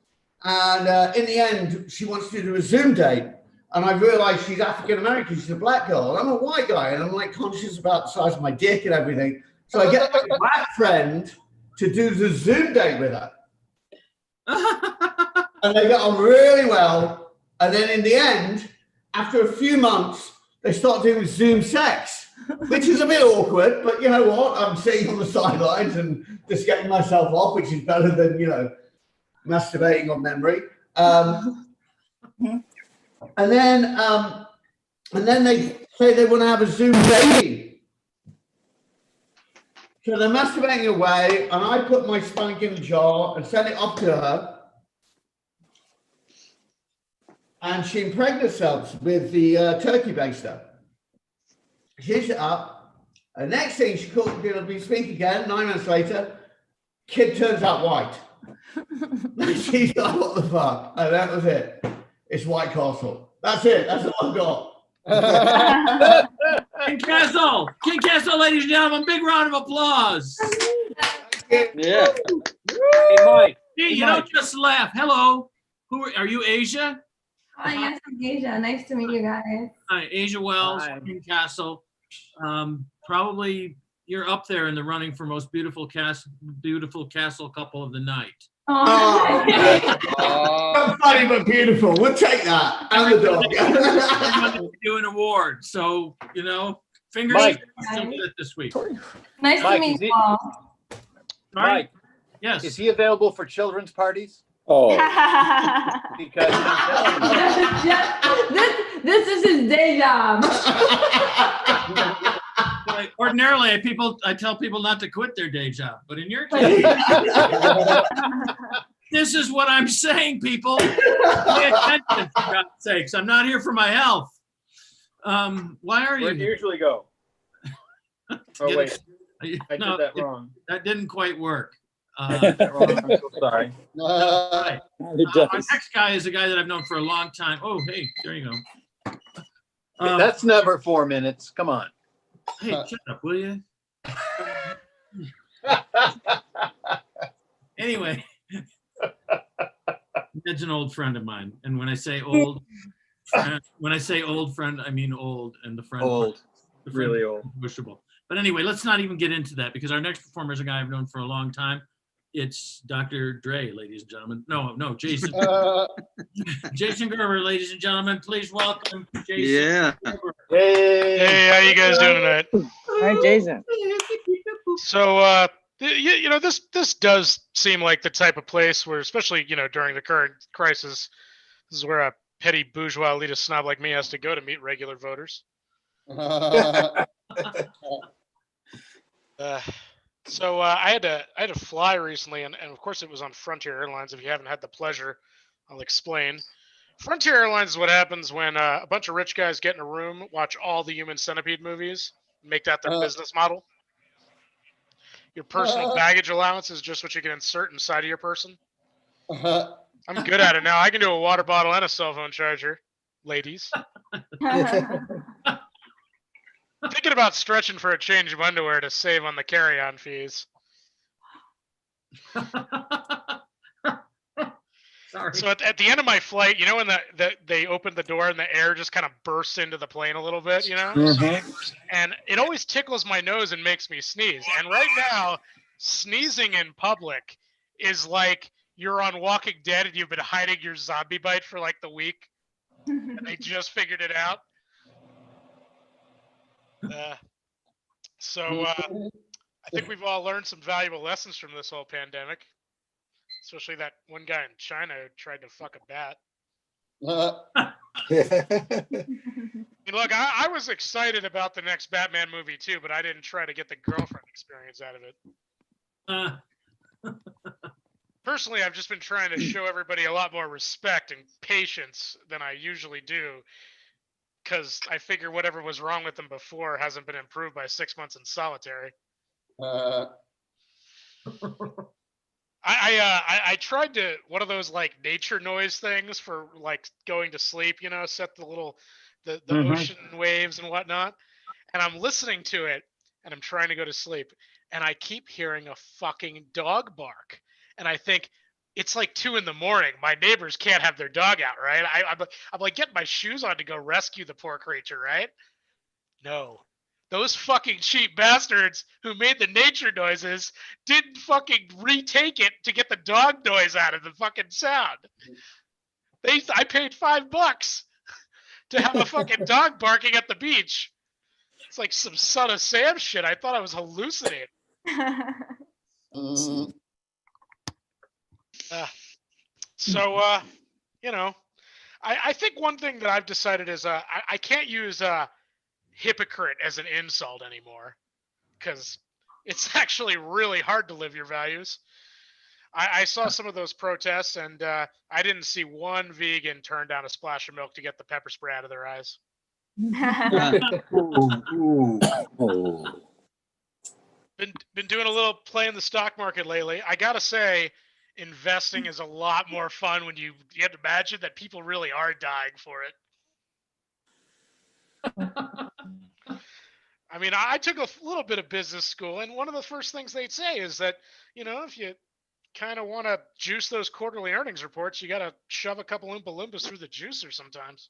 Speaker 13: and in the end, she wants to do a Zoom date, and I realize she's African American. She's a black girl. I'm a white guy, and I'm like conscious about the size of my dick and everything. So I get my black friend to do the Zoom date with her. And they get on really well. And then in the end, after a few months, they start doing Zoom sex, which is a bit awkward. But you know what? I'm sitting on the sidelines and just getting myself off, which is better than, you know, masturbating on memory. And then they say they want to have a Zoom baby. So they're masturbating away, and I put my spank in a jar and send it off to her. And she impregnated herself with the turkey baster. She heats it up. And next thing, she called, we speak again, 9 minutes later. Kid turns out white. She's like, what the fuck? And that was it. It's White Castle. That's it. That's all I got.
Speaker 1: King Castle, ladies and gentlemen, big round of applause.
Speaker 6: Yeah. Hey, Mike.
Speaker 1: Hey, you don't just laugh. Hello. Are you Asia?
Speaker 11: Hi, yes, I'm Asia. Nice to meet you guys.
Speaker 1: Hi, Asia Wells,
Speaker 6: Hi.
Speaker 1: King Castle. Probably you're up there in the running for most beautiful castle couple of the night.
Speaker 11: Oh,
Speaker 13: Not funny but beautiful. We'll take that. And the dog.
Speaker 1: Do an award, so you know, fingers
Speaker 6: Mike.
Speaker 1: crossed you'll get it this week.
Speaker 11: nice
Speaker 6: Mike,
Speaker 11: to
Speaker 6: is
Speaker 11: meet
Speaker 6: he-
Speaker 11: you all.
Speaker 1: Sorry?
Speaker 6: Mike,
Speaker 1: Yes.
Speaker 6: is he available for children's parties?
Speaker 9: Oh,
Speaker 6: Because
Speaker 11: this is his day job.
Speaker 1: Ordinarily, I tell people not to quit their day job, but in your case, this is what I'm saying, people. Pay attention, for God's sakes. I'm not here for my health. Why are you
Speaker 6: where do you
Speaker 1: here?
Speaker 6: usually go? Oh, wait. I
Speaker 1: No,
Speaker 6: did that wrong.
Speaker 1: that didn't quite work.
Speaker 6: I did that wrong. I'm so sorry.
Speaker 1: Right. Our next guy is a guy that I've known for a long time. Oh, hey, there you go.
Speaker 6: That's never 4 minutes. Come on.
Speaker 1: Hey, shut up, will you? Anyway, Ned's an old friend of mine, and when I say old friend, I mean old, and the friend
Speaker 6: Old.
Speaker 1: the friend
Speaker 6: Really
Speaker 1: is
Speaker 6: old.
Speaker 1: wishable. But anyway, let's not even get into that because our next performer is a guy I've known for a long time. It's Dr. Dre, ladies and gentlemen. No, Jason. Jason Gerber, ladies and gentlemen. Please welcome Jason. Gerber.
Speaker 6: Hey,
Speaker 14: how you guys doing tonight?
Speaker 15: Hi, Jason.
Speaker 14: So, this does seem like the type of place where, especially, during the current crisis, this is where a petty bourgeois elitist snob like me has to go to meet regular voters. I had to fly recently, and of course it was on Frontier Airlines. If you haven't had the pleasure, I'll explain. Frontier Airlines is what happens when a bunch of rich guys get in a room, watch all the Human Centipede movies, make that their business model. Your personal baggage allowance is just what you can insert inside of your person. I'm good at it now. I can do a water bottle and a cell phone charger, ladies. Thinking about stretching for a change of underwear to save on the carry-on fees.
Speaker 1: Sorry.
Speaker 14: So at the end of my flight, when they opened the door and the air just kind of bursts into the plane a little bit, and it always tickles my nose and makes me sneeze. And right now, sneezing in public is like you're on Walking Dead and you've been hiding your zombie bite for like the week, and they just figured it out. I think we've all learned some valuable lessons from this whole pandemic, especially that one guy in China who tried to fuck a bat. Look, I was excited about the next Batman movie too, but I didn't try to get the girlfriend experience out of it. Personally, I've just been trying to show everybody a lot more respect and patience than I usually do, because I figure whatever was wrong with them before hasn't been improved by 6 months in solitary. I tried to one of those like nature noise things for like going to sleep, set the little the ocean waves and whatnot, and I'm listening to it and I'm trying to go to sleep and I keep hearing a fucking dog bark and I think it's like 2 a.m. My neighbors can't have their dog out, right? I'm like getting my shoes on to go rescue the poor creature, right? No. Those fucking cheap bastards who made the nature noises didn't fucking retake it to get the dog noise out of the fucking sound. I paid $5 to have a fucking dog barking at the beach. It's like some Son of Sam shit. I thought I was hallucinating. I think one thing that I've decided is I can't use hypocrite as an insult anymore, because it's actually really hard to live your values. I saw some of those protests, and I didn't see one vegan turn down a splash of milk to get the pepper spray out of their eyes. Been doing a little play in the stock market lately. I gotta say, investing is a lot more fun when you have to imagine that people really are dying for it. I mean, I took a little bit of business school, and one of the first things they'd say is that, if you kind of want to juice those quarterly earnings reports, you got to shove a couple Oompa Loompas through the juicer sometimes.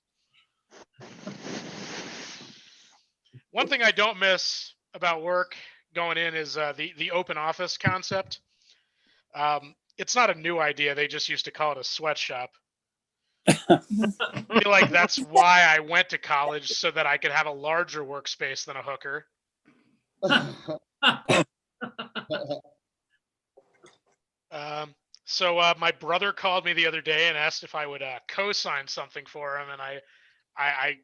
Speaker 14: One thing I don't miss about work going in is the open office concept. It's not a new idea. They just used to call it a sweatshop. I feel like that's why I went to college, so that I could have a larger workspace than a hooker. So my brother called me the other day and asked if I would co-sign something for him, and I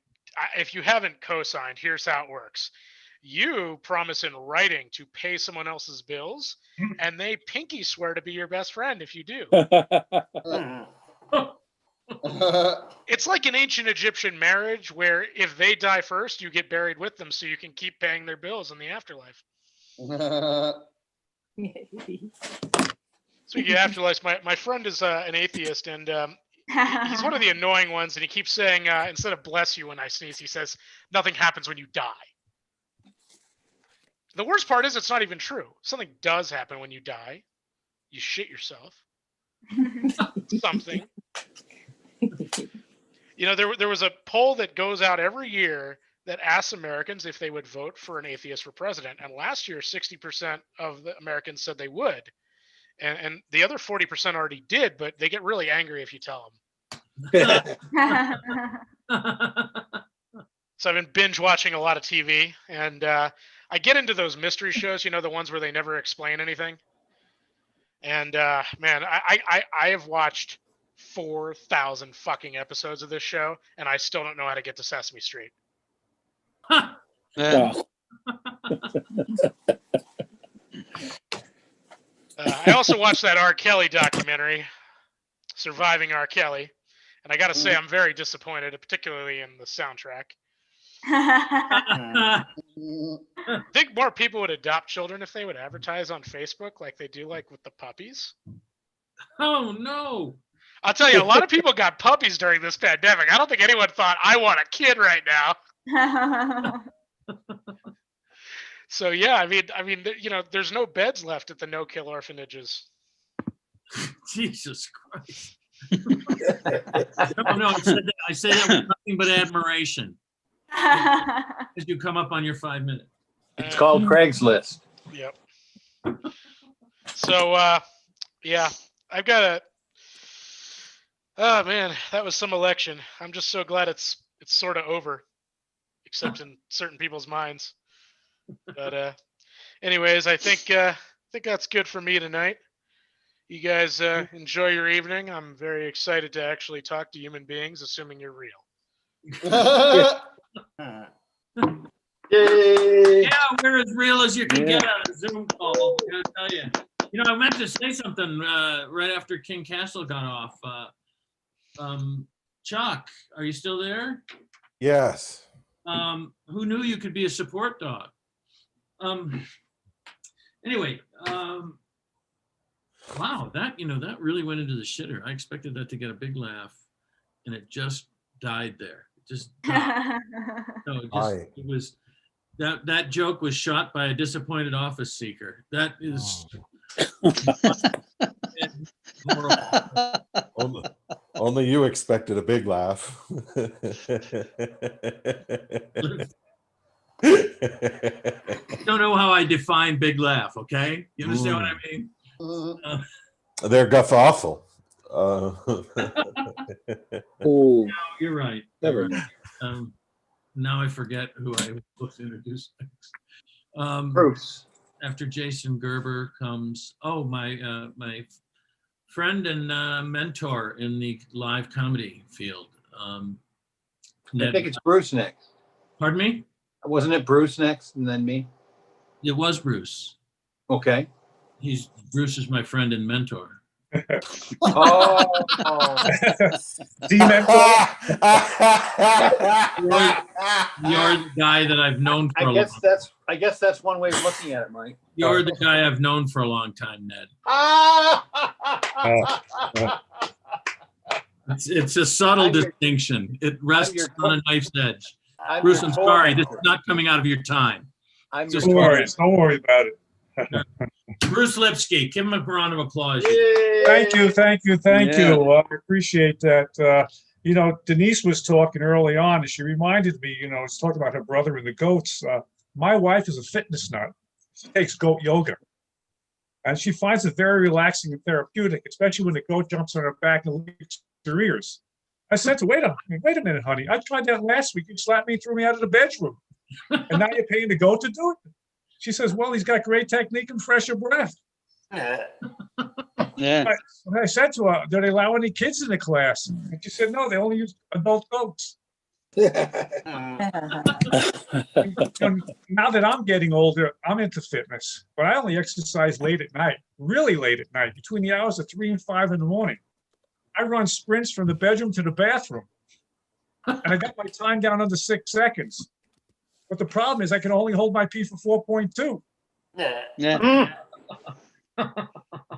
Speaker 14: if you haven't co-signed, here's how it works. You promise in writing to pay someone else's bills, and they pinky swear to be your best friend if you do. It's like an ancient Egyptian marriage where if they die first, you get buried with them so you can keep paying their bills in the afterlife. Speaking of afterlife, my friend is an atheist, and he's one of the annoying ones, and he keeps saying, instead of bless you when I sneeze, he says, nothing happens when you die. The worst part is it's not even true. Something does happen when you die. You shit yourself. Something. There was a poll that goes out every year that asks Americans if they would vote for an atheist for president. And last year, 60% of the Americans said they would. And the other 40% already did, but they get really angry if you tell them. So I've been binge watching a lot of TV, and I get into those mystery shows, the ones where they never explain anything. And man, I have watched 4,000 fucking episodes of this show, and I still don't know how to get to Sesame Street. I also watched that R. Kelly documentary, Surviving R. Kelly, and I got to say I'm very disappointed, particularly in the soundtrack. I think more people would adopt children if they would advertise on Facebook like they do like with the puppies.
Speaker 1: Oh, no.
Speaker 14: I'll tell you, a lot of people got puppies during this pandemic. I don't think anyone thought, I want a kid right now. So, yeah, I mean, there's no beds left at the no-kill orphanages.
Speaker 1: Jesus Christ. No, I say that with nothing but admiration. As you come up on your 5 minutes.
Speaker 2: It's called Craigslist.
Speaker 14: Yep. So, yeah, I've got a. Oh man, that was some election. I'm just so glad it's sort of over, except in certain people's minds. But anyways, I think that's good for me tonight. You guys enjoy your evening. I'm very excited to actually talk to human beings, assuming you're real.
Speaker 1: Yeah, we're as real as you can get on a Zoom call. I gotta tell you. I meant to say something right after King Castle got off. Chuck, are you still there?
Speaker 3: Yes.
Speaker 1: Who knew you could be a support dog? Anyway, wow, that really went into the shitter. I expected that to get a big laugh, and it just died there. It was that joke was shot by a disappointed office seeker. That is
Speaker 3: only you expected a big laugh.
Speaker 1: Don't know how I define big laugh. Okay, you understand what I mean?
Speaker 3: They're guffaw.
Speaker 1: No, you're right.
Speaker 8: Never.
Speaker 1: Now I forget who I was supposed to introduce next.
Speaker 2: Bruce.
Speaker 1: After Jason Gerber comes, my friend and mentor in the live comedy field.
Speaker 2: I think it's Bruce next.
Speaker 1: Pardon me?
Speaker 2: Wasn't it Bruce next and then me?
Speaker 1: It was Bruce.
Speaker 2: Okay.
Speaker 1: Bruce is my friend and mentor
Speaker 6: Oh.
Speaker 1: You're the guy that I've known for a long time.
Speaker 2: I guess that's one way of looking at it, Mike.
Speaker 1: You're the guy I've known for a long time, Ned. It's a subtle distinction. It rests on a knife's edge. Bruce, I'm sorry. This is not coming out of your time.
Speaker 6: Don't worry about it.
Speaker 1: Bruce Lipsky, give him a round of applause.
Speaker 6: Thank you. I appreciate that. Denise was talking early on, and she reminded me, was talking about her brother and the goats. My wife is a fitness nut. She takes goat yoga. And she finds it very relaxing and therapeutic, especially when the goat jumps on her back and licks her ears. I said to her, wait a minute, honey. I tried that last week. You slapped me and threw me out of the bedroom. And now you're paying the goat to do it? She says, well, he's got great technique and fresher breath.
Speaker 8: Yeah.
Speaker 6: I said to her, do they allow any kids in the class? And she said, no, they only use adult goats. And now that I'm getting older, I'm into fitness, but I only exercise late at night, really late at night, between the hours of 3 and 5 in the morning. I run sprints from the bedroom to the bathroom, and I got my time down under 6 seconds. But the problem is I can only hold my pee for 4.2.
Speaker 8: Yeah.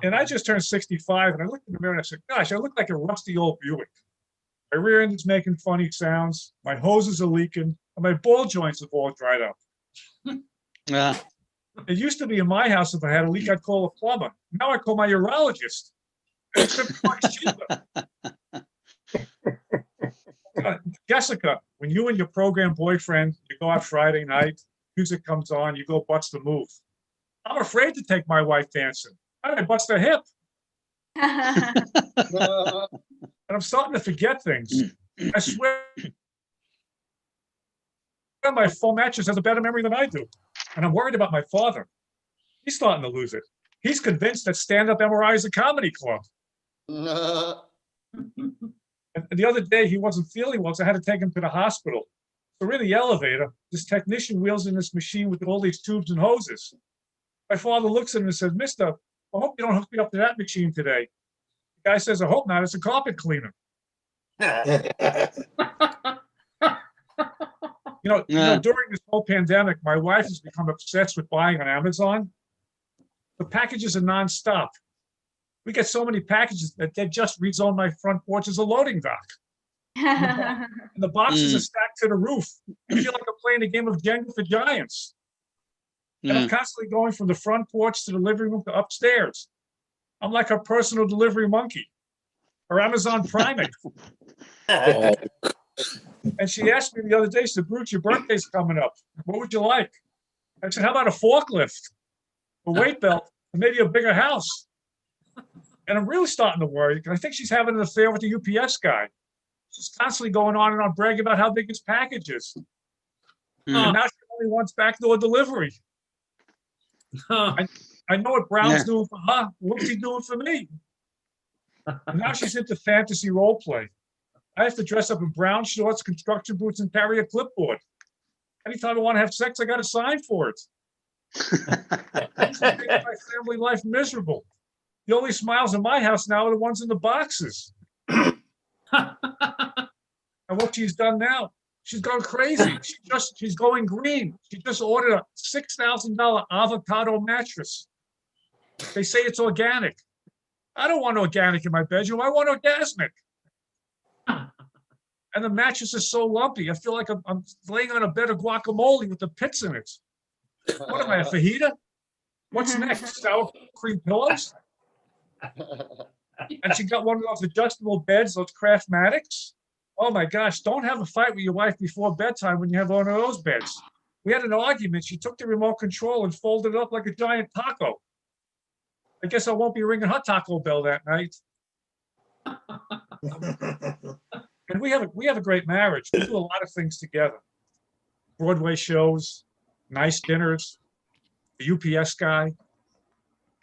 Speaker 6: And I just turned 65, and I looked in the mirror and I said, gosh, I look like a rusty old Buick. My rear end is making funny sounds, my hoses are leaking, and my ball joints have all dried up.
Speaker 8: Yeah.
Speaker 6: It used to be in my house, if I had a leak, I'd call a plumber. Now I call my urologist. It's $50 cheaper. Jessica, when you and your program boyfriend, you go out Friday night, music comes on, you go bust the move. I'm afraid to take my wife dancing. I might bust her hip. And I'm starting to forget things. I swear my phone mattress has a better memory than I do. And I'm worried about my father. He's starting to lose it. He's convinced that stand-up MRI is a comedy club. And the other day, he wasn't feeling well, so I had to take him to the hospital. So we're in the elevator. This technician wheels in this machine with all these tubes and hoses. My father looks at him and says, mister, I hope you don't hook me up to that machine today. The guy says, I hope not. It's a carpet cleaner. During this whole pandemic, my wife has become obsessed with buying on Amazon. The packages are nonstop. We get so many packages that they just rezone my front porch as a loading dock. And the boxes are stacked to the roof. I feel like I'm playing a game of Jenga for giants. And I'm constantly going from the front porch to the living room to upstairs. I'm like a personal delivery monkey or Amazon primate. And she asked me the other day, she said, Bruce, your birthday's coming up. What would you like? I said, how about a forklift, a weight belt, and maybe a bigger house? And I'm really starting to worry because I think she's having an affair with the UPS guy. She's constantly going on and on bragging about how big his package is. And now she only wants backdoor delivery. I know what Brown's doing for her. What's he doing for me? And now she's into fantasy role play. I have to dress up in brown shorts, construction boots, and carry a clipboard. Anytime I want to have sex, I got to sign for it. It's making my family life miserable. The only smiles in my house now are the ones in the boxes. And what she's done now, she's gone crazy. She's going green. She just ordered a $6,000 avocado mattress. They say it's organic. I don't want organic in my bedroom. I want orgasmic. And the mattress is so lumpy. I feel like I'm laying on a bed of guacamole with the pits in it. What am I, a fajita? What's next? Sour cream pillows? And she got one of those adjustable beds, those Craftmatics. Oh my gosh, don't have a fight with your wife before bedtime when you have one of those beds. We had an argument. She took the remote control and folded it up like a giant taco. I guess I won't be ringing her Taco Bell that night. And we have a great marriage. We do a lot of things together. Broadway shows, nice dinners, the UPS guy.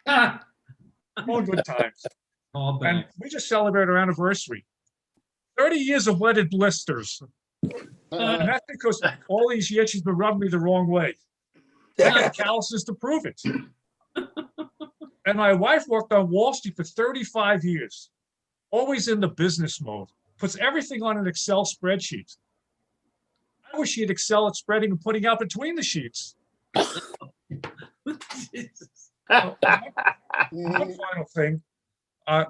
Speaker 6: All good times. And we just celebrated our anniversary. 30 years of wedded blisters. And that's because all these years she's been rubbing me the wrong way. I got calluses to prove it. And my wife worked on Wall Street for 35 years, always in the business mode, puts everything on an Excel spreadsheet. I wish she'd excel at spreading and putting out between the sheets. One final thing.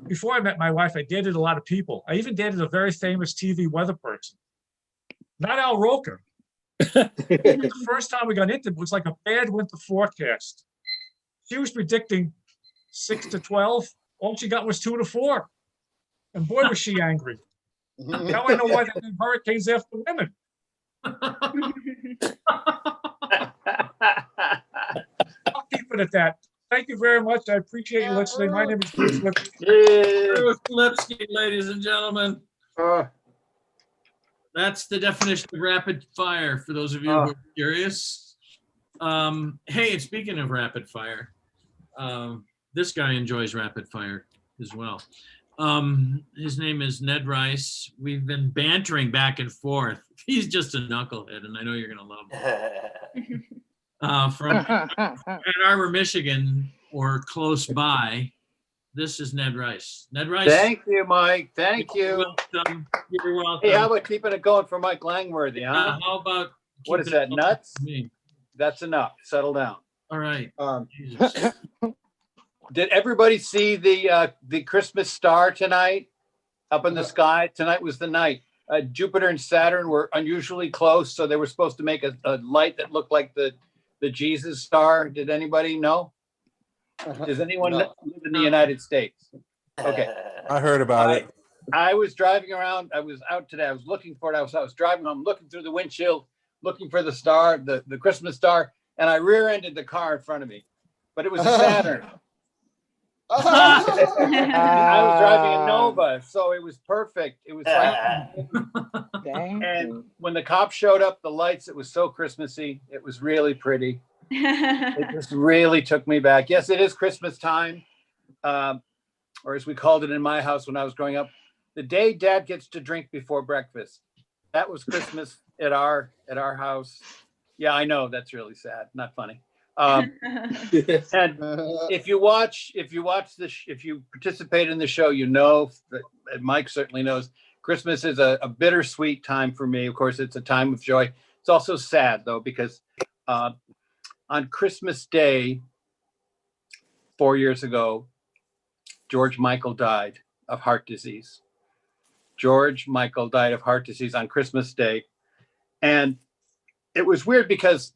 Speaker 6: Before I met my wife, I dated a lot of people. I even dated a very famous TV weather person. Not Al Roker. The first time we got into it was like a bad winter forecast. She was predicting 6 to 12. All she got was 2 to 4. And boy, was she angry. Now I know why they do hurricanes after women. I'll keep it at that. Thank you very much. I appreciate you listening. My name is Bruce Lipsky.
Speaker 1: Bruce Lipsky, ladies and gentlemen. That's the definition of rapid fire for those of you who are curious. Hey, and speaking of rapid fire, this guy enjoys rapid fire as well. His name is Ned Rice. We've been bantering back and forth. He's just a knucklehead, and I know you're going to love him. From Ann Arbor, Michigan, or close by, this is Ned Rice. Ned Rice.
Speaker 2: Thank you, Mike. Thank you.
Speaker 1: You're welcome. You're welcome.
Speaker 2: Hey, how about keeping it going for Mike Langworthy, huh?
Speaker 1: How about
Speaker 2: what is
Speaker 1: keeping
Speaker 2: that,
Speaker 1: it
Speaker 2: nuts?
Speaker 1: me?
Speaker 2: That's enough. Settle down.
Speaker 1: All right.
Speaker 2: Did everybody see the Christmas star tonight up in the sky? Tonight was the night. Jupiter and Saturn were unusually close, so they were supposed to make a light that looked like the Jesus star. Did anybody know? Does anyone live in the United States? Okay.
Speaker 3: I heard about it.
Speaker 2: I was driving around. I was out today. I was looking for it. I was driving home, looking through the windshield, looking for the star, the Christmas star, and I rear-ended the car in front of me. But it was a Saturn. I was driving a Nova, so it was perfect. It was like, and when the cops showed up, the lights, it was so Christmassy. It was really pretty. It just really took me back. Yes, it is Christmas time, or as we called it in my house when I was growing up, the day Dad gets to drink before breakfast. That was Christmas at our house. Yeah, I know that's really sad. Not funny. And if you participate in the show, you know that, and Mike certainly knows, Christmas is a bittersweet time for me. Of course, it's a time of joy. It's also sad though, because on Christmas Day, 4 years ago, George Michael died of heart disease. George Michael died of heart disease on Christmas Day. And it was weird because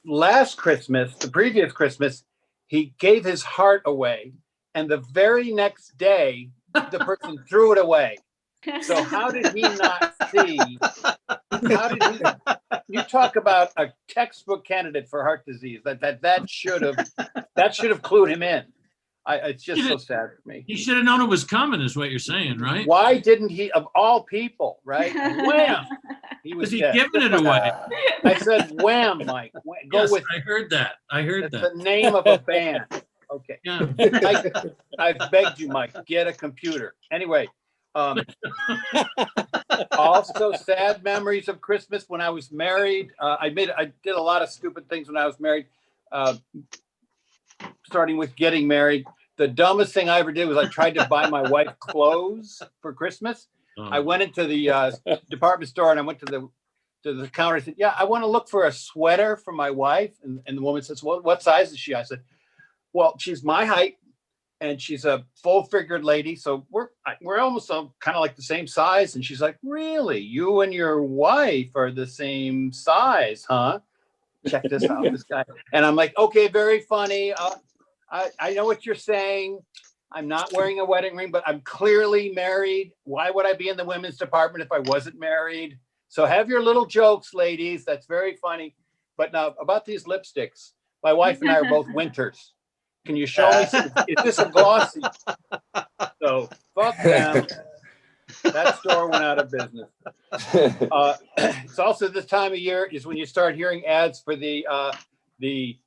Speaker 2: last Christmas, the previous Christmas, he gave his heart away. And the very next day, the person threw it away. So how did he not see? You talk about a textbook candidate for heart disease. That should have clued him in. It's just so sad for me.
Speaker 1: He should have known it was coming, is what you're saying, right?
Speaker 2: Why didn't he, of all people, right? Wham! He was
Speaker 1: giving it away.
Speaker 2: I said, wham, Mike. Go
Speaker 1: yes,
Speaker 2: with.
Speaker 1: I heard that. That's
Speaker 2: the name of a band. Okay.
Speaker 1: Yeah.
Speaker 2: I begged you, Mike, get a computer. Anyway, also sad memories of Christmas when I was married. I did a lot of stupid things when I was married. Starting with getting married. The dumbest thing I ever did was I tried to buy my wife clothes for Christmas. I went into the department store and I went to the counter and said, yeah, I want to look for a sweater for my wife. And the woman says, well, what size is she? I said, well, she's my height and she's a full-figured lady. So we're almost kind of like the same size. And she's like, really? You and your wife are the same size, huh? Check this out, this guy. And I'm like, okay, very funny. I know what you're saying. I'm not wearing a wedding ring, but I'm clearly married. Why would I be in the women's department if I wasn't married? So have your little jokes, ladies. That's very funny. But now about these lipsticks, my wife and I are both winters. Can you show me? Is this a glossy? So fuck them. That store went out of business. It's also this time of year is when you start hearing ads for the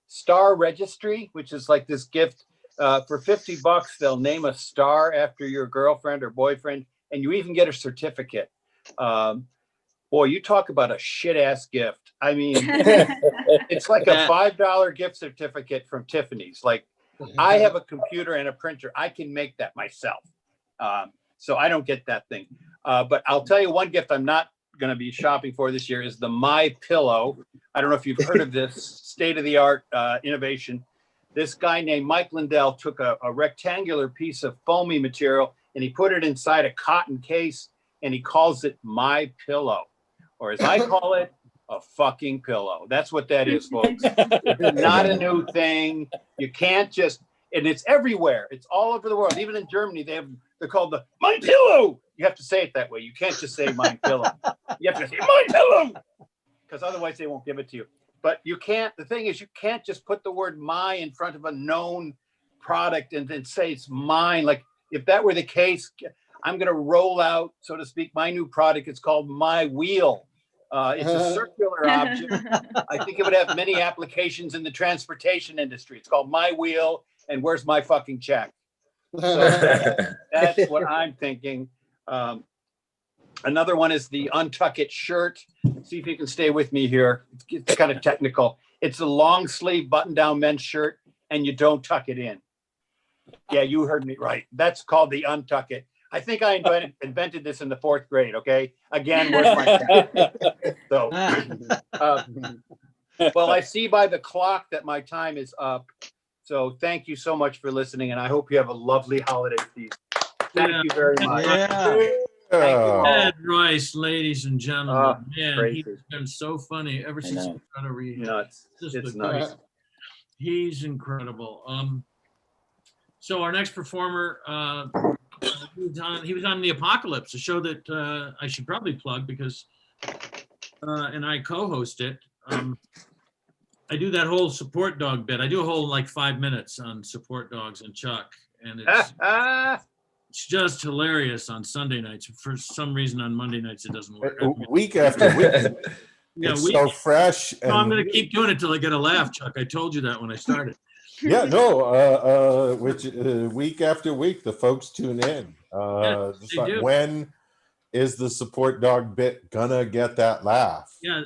Speaker 2: Star Registry, which is like this gift. For $50, they'll name a star after your girlfriend or boyfriend, and you even get a certificate. Boy, you talk about a shit ass gift. I mean, it's like a $5 gift certificate from Tiffany's. Like I have a computer and a printer. I can make that myself. So I don't get that thing. But I'll tell you one gift I'm not going to be shopping for this year is the My Pillow. I don't know if you've heard of this state-of-the-art innovation. This guy named Mike Lindell took a rectangular piece of foamy material and he put it inside a cotton case and he calls it My Pillow, or as I call it, a fucking pillow. That's what that is, folks. It's not a new thing. You can't just, and it's everywhere. It's all over the world. Even in Germany, they're called the My Pillow. You have to say it that way. You can't just say My Pillow. You have to say My Pillow, because otherwise they won't give it to you. But you can't, the thing is, you can't just put the word my in front of a known product and then say it's mine. Like if that were the case, I'm going to roll out, so to speak, my new product. It's called My Wheel. It's a circular object. I think it would have many applications in the transportation industry. It's called My Wheel, and where's my fucking check? So that's what I'm thinking. Another one is the Untuck It Shirt. See if you can stay with me here. It's kind of technical. It's a long sleeve button down men's shirt and you don't tuck it in. Yeah, you heard me right. That's called the Untuck It. I think I invented this in the 4th grade. Okay. Again, where's my so, well, I see by the clock that my time is up. So thank you so much for listening. And I hope you have a lovely holiday season. Thank you very much.
Speaker 1: Ned Rice, ladies and gentlemen. Man,
Speaker 2: crazy.
Speaker 1: he's been so funny ever since he got over here.
Speaker 2: Nuts. It's nuts.
Speaker 1: He's incredible. So our next performer, he was on The Apocalypse, a show that I should probably plug because, and I co-host it. I do that whole support dog bit. I do a whole like 5 minutes on support dogs and Chuck, and it's just hilarious on Sunday nights. For some reason, on Monday nights it doesn't work.
Speaker 3: Week after week, it's so fresh.
Speaker 1: No, I'm going to keep doing it till I get a laugh, Chuck. I told you that when I started.
Speaker 3: Yeah, no. Week after week, the folks tune in. Just like, when is the support dog bit gonna get that laugh?
Speaker 1: Yeah,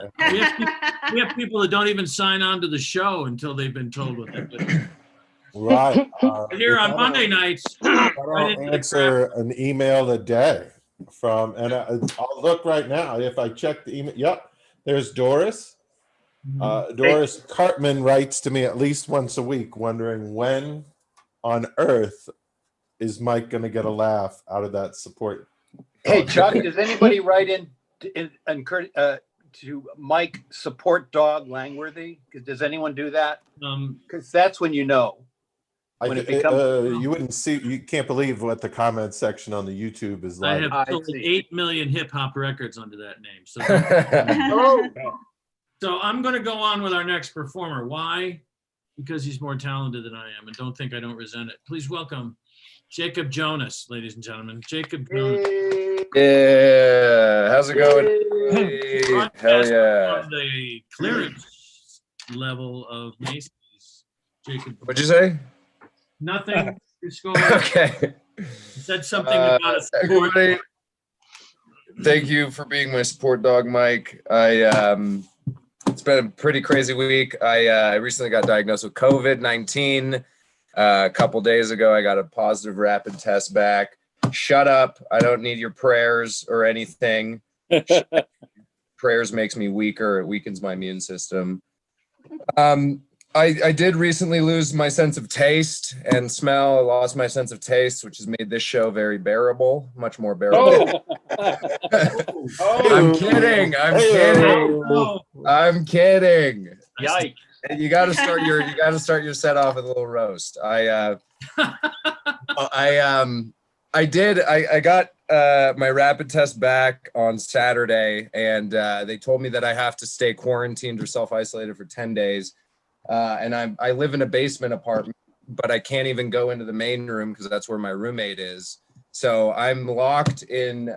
Speaker 1: we have people that don't even sign on to the show until they've been told what they're doing.
Speaker 3: Right.
Speaker 1: Here on Monday nights,
Speaker 3: I answer an email a day from, and I'll look right now. If I check the email, yep, there's Doris. Doris Cartman writes to me at least once a week, wondering when on earth is Mike going to get a laugh out of that support.
Speaker 2: Hey, Chuck, does anybody write in to Mike support dog Langworthy? Does anyone do that? Because that's when you know. When it becomes,
Speaker 3: you wouldn't see, you can't believe what the comment section on the YouTube is like.
Speaker 1: I have sold 8 million hip hop records under that name. So, so I'm going to go on with our next performer. Why? Because he's more talented than I am, and don't think I don't resent it. Please welcome Jacob Jonas, ladies and gentlemen. Jacob Jonas.
Speaker 4: Yeah, how's it going? Hey, hell yeah.
Speaker 1: On the clearance level of Macy's. Jacob.
Speaker 4: What'd you say?
Speaker 1: Nothing.
Speaker 4: Okay.
Speaker 1: You said something about a support.
Speaker 4: Everybody, thank you for being my support dog, Mike. It's been a pretty crazy week. I recently got diagnosed with COVID-19. A couple days ago, I got a positive rapid test back. Shut up. I don't need your prayers or anything. Prayers makes me weaker. It weakens my immune system. I did recently lose my sense of taste and smell. I lost my sense of taste, which has made this show very bearable, much more bearable. I'm kidding. I'm kidding.
Speaker 2: Yikes.
Speaker 4: You got to start your set off with a little roast. I got my rapid test back on Saturday, and they told me that I have to stay quarantined or self-isolated for 10 days. And I live in a basement apartment, but I can't even go into the main room because that's where my roommate is. So I'm locked in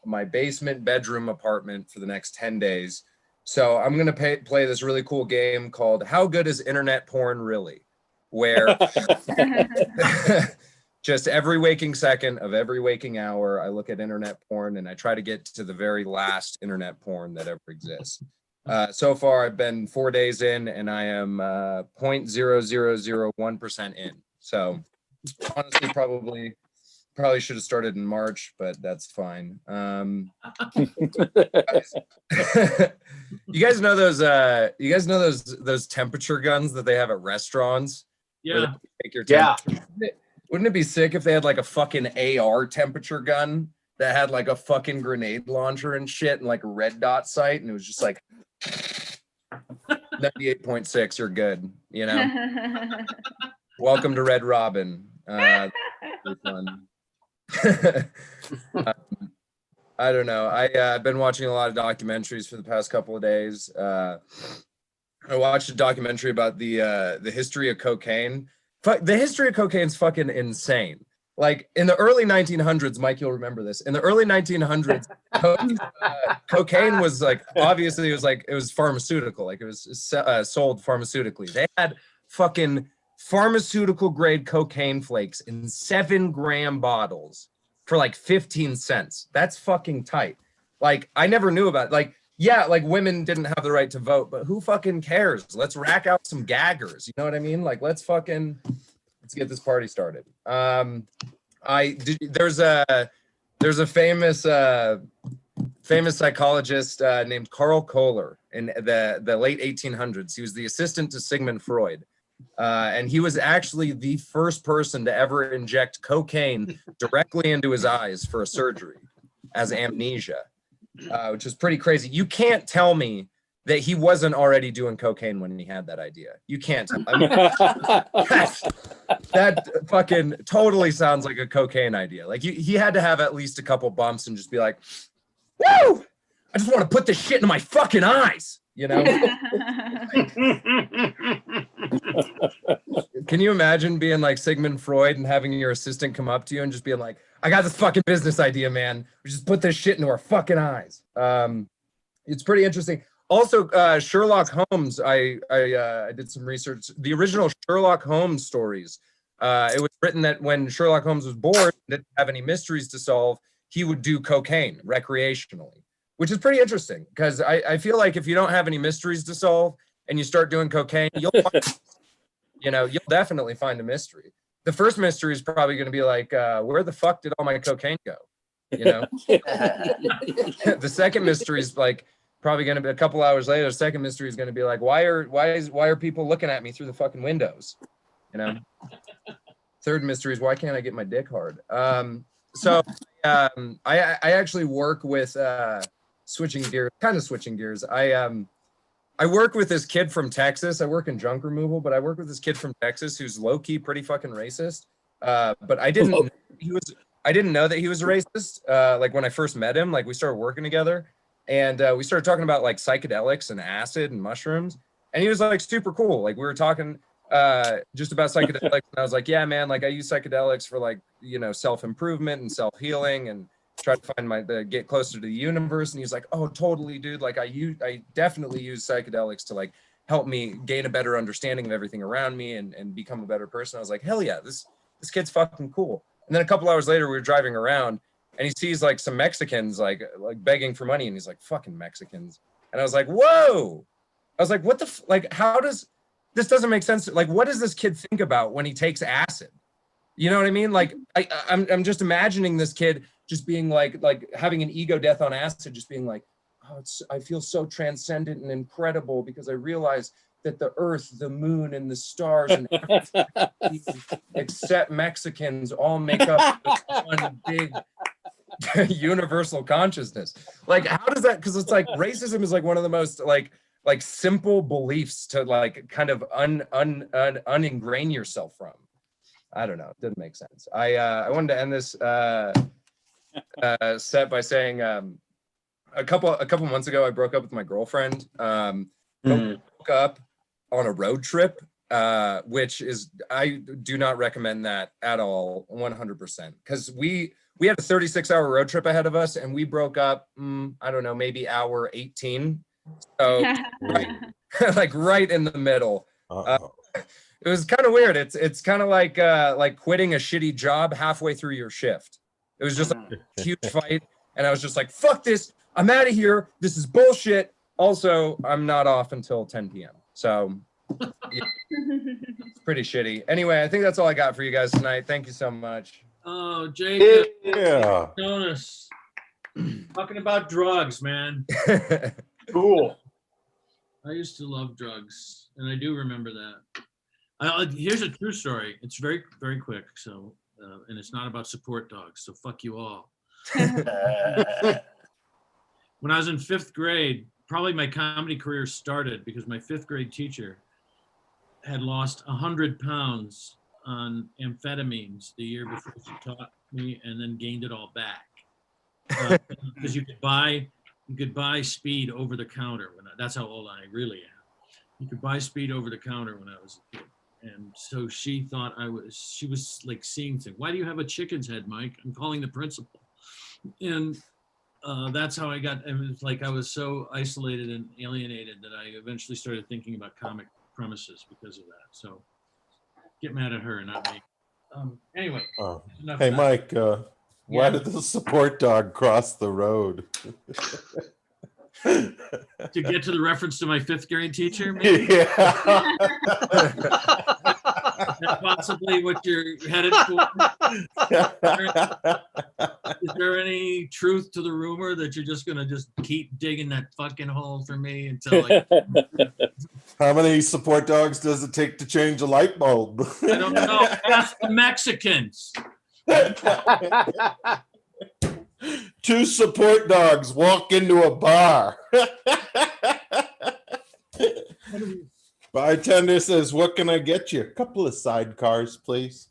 Speaker 4: my basement bedroom apartment for the next 10 days. So I'm going to play this really cool game called How Good is Internet Porn Really? Where just every waking second of every waking hour, I look at internet porn and I try to get to the very last internet porn that ever exists. So far, I've been 4 days in, and I am 0.0001% in. So honestly, probably should have started in March, but that's fine. You guys know those? You guys know those temperature guns that they have at restaurants?
Speaker 1: Yeah.
Speaker 4: Take your temperature? Wouldn't it be sick if they had like a fucking AR temperature gun that had like a fucking grenade launcher and shit and like a red dot sight, and it was just like 98.6, you're good, you know? Welcome to Red Robin. Fun. I don't know. I've been watching a lot of documentaries for the past couple of days. I watched a documentary about the history of cocaine. The history of cocaine is fucking insane. Like in the early 1900s, Mike, you'll remember this. In the early 1900s, cocaine was like, obviously it was pharmaceutical. Like it was sold pharmaceutically. They had fucking pharmaceutical grade cocaine flakes in 7-gram bottles for like 15 cents. That's fucking tight. Like I never knew about it. Like, yeah, like women didn't have the right to vote, but who fucking cares? Let's rack out some gaggers. You know what I mean? Like let's get this party started. There's a famous psychologist named Carl Kohler in the late 1800s. He was the assistant to Sigmund Freud. And he was actually the first person to ever inject cocaine directly into his eyes for a surgery as amnesia, which is pretty crazy. You can't tell me that he wasn't already doing cocaine when he had that idea. You can't tell. I mean, that fucking totally sounds like a cocaine idea. Like he had to have at least a couple bumps and just be like, woo, I just want to put this shit in my fucking eyes, you know? Can you imagine being like Sigmund Freud and having your assistant come up to you and just being like, I got this fucking business idea, man. We just put this shit into our fucking eyes. It's pretty interesting. Also, Sherlock Holmes, I did some research. The original Sherlock Holmes stories, it was written that when Sherlock Holmes was bored, didn't have any mysteries to solve, he would do cocaine recreationally, which is pretty interesting because I feel like if you don't have any mysteries to solve and you start doing cocaine, you'll definitely find a mystery. The first mystery is probably going to be like, where the fuck did all my cocaine go? You know, the second mystery is like, probably going to be a couple hours later. The second mystery is going to be like, why are people looking at me through the fucking windows? You know. Third mystery is why can't I get my dick hard? So I actually work with switching gears. I work with this kid from Texas. I work in junk removal, but I work with this kid from Texas who's low key pretty fucking racist. But I didn't know that he was racist. Like when I first met him, like we started working together. And we started talking about like psychedelics and acid and mushrooms. And he was like super cool. Like we were talking just about psychedelics. And I was like, yeah, man, like I use psychedelics for like, you know, self-improvement and self-healing and try to find get closer to the universe. And he's like, oh, totally, dude. Like I definitely use psychedelics to like help me gain a better understanding of everything around me and become a better person. I was like, hell yeah, this kid's fucking cool. And then a couple hours later, we were driving around and he sees like some Mexicans like begging for money, and he's like, "Fucking Mexicans!" And I was like, "Whoa!" I was like, "What the like? How does this doesn't make sense? Like, what does this kid think about when he takes acid? You know what I mean? Like, I'm just imagining this kid just being like having an ego death on acid, just being like, "Oh, I feel so transcendent and incredible because I realize that the earth, the moon, and the stars, and except Mexicans, all make up one big." Universal consciousness. Like, how does that? Because it's like racism is like one of the most like simple beliefs to like kind of uningrain yourself from. I don't know. It didn't make sense. I wanted to end this set by saying a couple months ago I broke up with my girlfriend. Broke up on a road trip, which is I do not recommend that at all, 100%, because we had a 36-hour road trip ahead of us, and we broke up, I don't know, maybe hour 18. So right in the middle. It was kind of weird. It's kind of like quitting a shitty job halfway through your shift. It was just like a huge fight, and I was just like, fuck this. I'm out of here. This is bullshit. Also, I'm not off until 10 p.m. So yeah, it's pretty shitty. Anyway, I think that's all I got for you guys tonight. Thank you so much.
Speaker 1: Oh, Jacob.
Speaker 3: Yeah.
Speaker 1: Jonas. Talking about drugs, man.
Speaker 2: Cool.
Speaker 1: I used to love drugs, and I do remember that. Here's a true story. It's very, very quick. So, and it's not about support dogs. So fuck you all. When I was in 5th grade, probably my comedy career started because my 5th grade teacher had lost 100 pounds on amphetamines the year before she taught me, and then gained it all back. Because you could buy speed over the counter. That's how old I really am. You could buy speed over the counter when I was a kid. And so she thought she was like seeing things. Why do you have a chicken's head, Mike? I'm calling the principal. And that's how I got, and it's like I was so isolated and alienated that I eventually started thinking about comic premises because of that. So get mad at her, not me. Anyway.
Speaker 3: Hey, Mike, why did the support dog cross the road?
Speaker 1: To get to the reference to my 5th grade teacher, maybe?
Speaker 3: Yeah.
Speaker 1: Is that possibly what you're headed for? Is there any truth to the rumor that you're just gonna keep digging that fucking hole for me until
Speaker 3: How many support dogs does it take to change a light bulb?
Speaker 1: I don't know. Ask the Mexicans.
Speaker 3: 2 support dogs walk into a bar. Bartender says, "What can I get you? A couple of sidecars, please."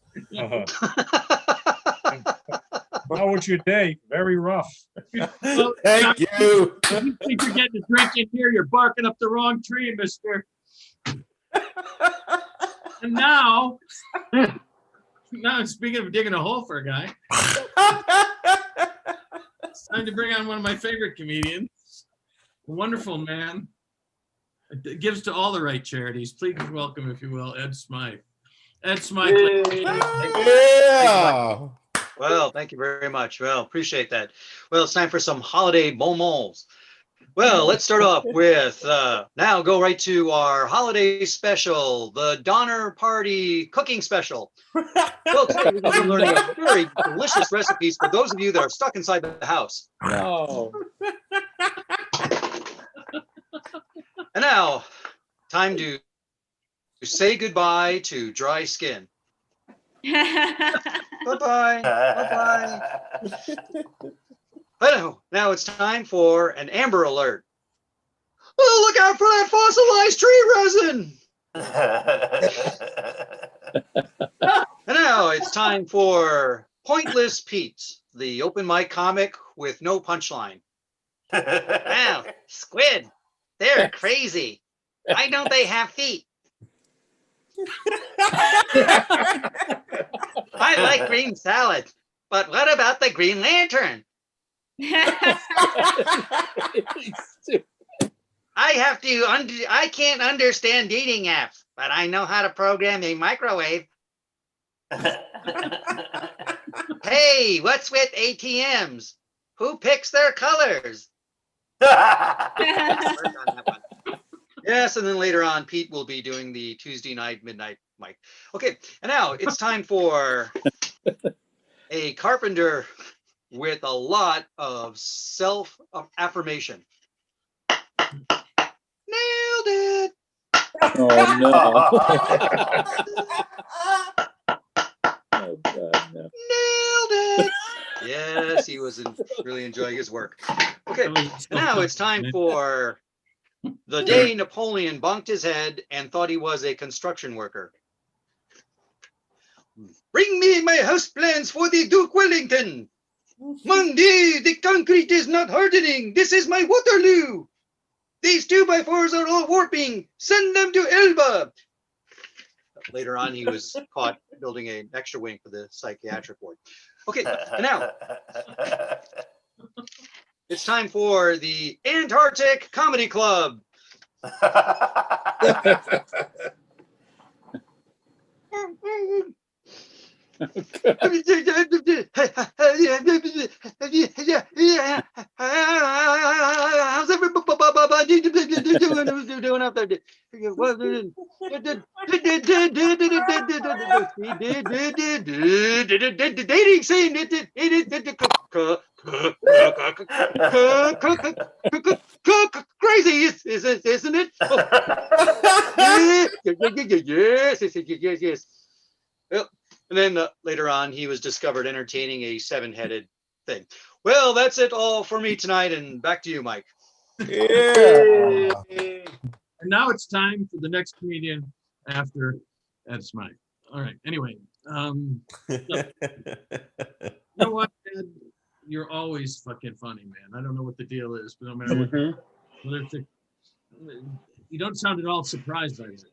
Speaker 6: How was your day? Very rough.
Speaker 3: Thank you.
Speaker 1: If you think you're getting a drink in here, you're barking up the wrong tree, mister. And now, speaking of digging a hole for a guy, it's time to bring on one of my favorite comedians, a wonderful man. It gives to all the right charities. Please welcome, if you will, Ed Smythe. Ed Smythe.
Speaker 3: Yeah.
Speaker 15: Well, thank you very much. Well, appreciate that. Well, it's time for some holiday moments. Well, let's start off with, now go right to our holiday special, the Donner Party cooking special. Well, today we're going to be learning a very delicious recipes for those of you that are stuck inside the house.
Speaker 9: No.
Speaker 15: And now, time to say goodbye to dry skin. Bye-bye. Bye-bye. Hello. Now it's time for an Amber Alert. Oh, look out for that fossilized tree resin. And now it's time for Pointless Pete, the open mic comic with no punchline. Wow, squid. They're crazy. Why don't they have feet? I like green salad, but what about the Green Lantern? I can't understand dating apps, but I know how to program a microwave. Hey, what's with ATMs? Who picks their colors? Yes, and then later on, Pete will be doing the Tuesday night, midnight mic. Okay, and now it's time for a carpenter with a lot of self-affirmation. Nailed it!
Speaker 9: Oh, no. Oh, God, no.
Speaker 15: Nailed it! Yes, he was really enjoying his work. Okay, and now it's time for the day Napoleon bunked his head and thought he was a construction worker. Bring me my house plans for the Duke Wellington. Monday, the concrete is not hardening. This is my Waterloo. These 2x4s are all warping. Send them to Elba. Later on, he was caught building an extra wing for the psychiatric ward. Okay, and now it's time for the Antarctic Comedy Club. How's everybody doing up there? Dating scene. Crazy, isn't it? Yes. Well, and then later on, he was discovered entertaining a seven-headed thing. Well, that's it all for me tonight, and back to you, Mike.
Speaker 1: And now it's time for the next comedian after that's Mike. All right. Anyway, you know what, Ed? You're always fucking funny, man. I don't know what the deal is, but no matter what, you don't sound at all surprised by this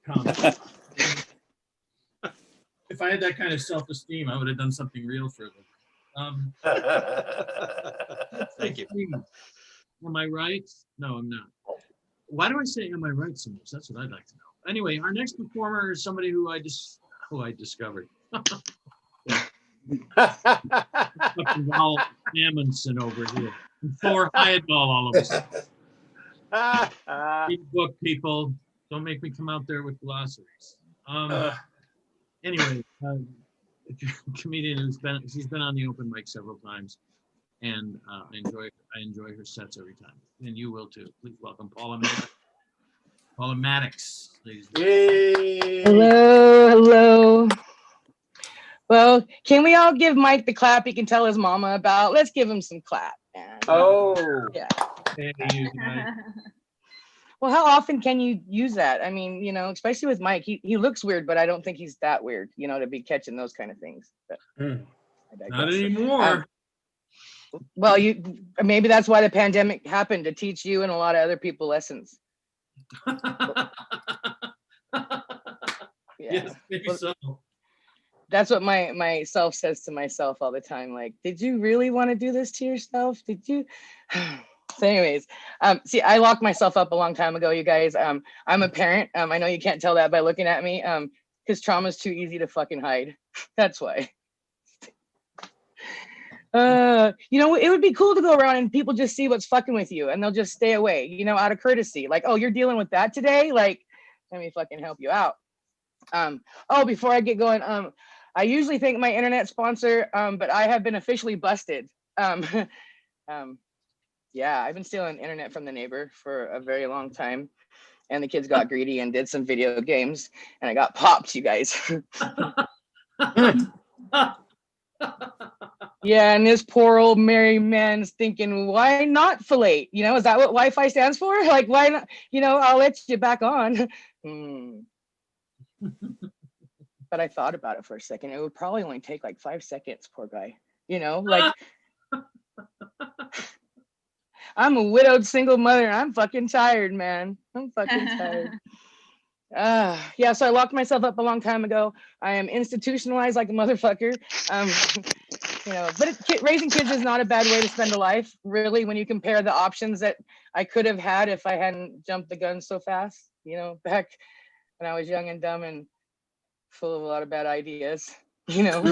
Speaker 1: comment. If I had that kind of self-esteem, I would have done something real for them.
Speaker 15: Thank you.
Speaker 1: Am I right? No, I'm not. Why do I say am I right so much? That's what I'd like to know. Anyway, our next performer is somebody who I discovered. Fucking Val Amundsen over here. And Thor Heyerdahl all of a sudden. Read the book, people. Don't make me come out there with glossaries. Anyway, a comedian she's been on the open mic several times, and I enjoy her sets every time, and you will too. Please welcome Paula Maddox, ladies.
Speaker 16: Hello. Well, can we all give Mike the clap he can tell his mama about? Let's give him some clap, man.
Speaker 2: Oh.
Speaker 16: Yeah.
Speaker 1: Hey, you guys.
Speaker 16: Well, how often can you use that? I mean, especially with Mike, he looks weird, but I don't think he's that weird, to be catching those kind of things. But
Speaker 1: Not anymore.
Speaker 16: Well, maybe that's why the pandemic happened, to teach you and a lot of other people lessons.
Speaker 1: Yes, maybe so.
Speaker 16: That's what my self says to myself all the time. Like, did you really want to do this to yourself? Did you? So anyways, see, I locked myself up a long time ago, you guys. I'm a parent. I know you can't tell that by looking at me. Because trauma's too easy to fucking hide. That's why. It would be cool to go around and people just see what's fucking with you and they'll just stay away, out of courtesy. Like, oh, you're dealing with that today? Like, let me fucking help you out. Before I get going, I usually thank my internet sponsor, but I have been officially busted. Yeah, I've been stealing internet from the neighbor for a very long time. And the kids got greedy and did some video games and I got popped, you guys. Yeah, and this poor old married man's thinking, why not fillet? Is that what Wi-Fi stands for? Like, why not? I'll let you back on. But I thought about it for a second. It would probably only take like 5 seconds, poor guy. Like, I'm a widowed single mother and I'm fucking tired, man. I'm fucking tired. Yeah, so I locked myself up a long time ago. I am institutionalized like a motherfucker. But raising kids is not a bad way to spend a life, really, when you compare the options that I could have had if I hadn't jumped the gun so fast, back when I was young and dumb and full of a lot of bad ideas,
Speaker 1: Well,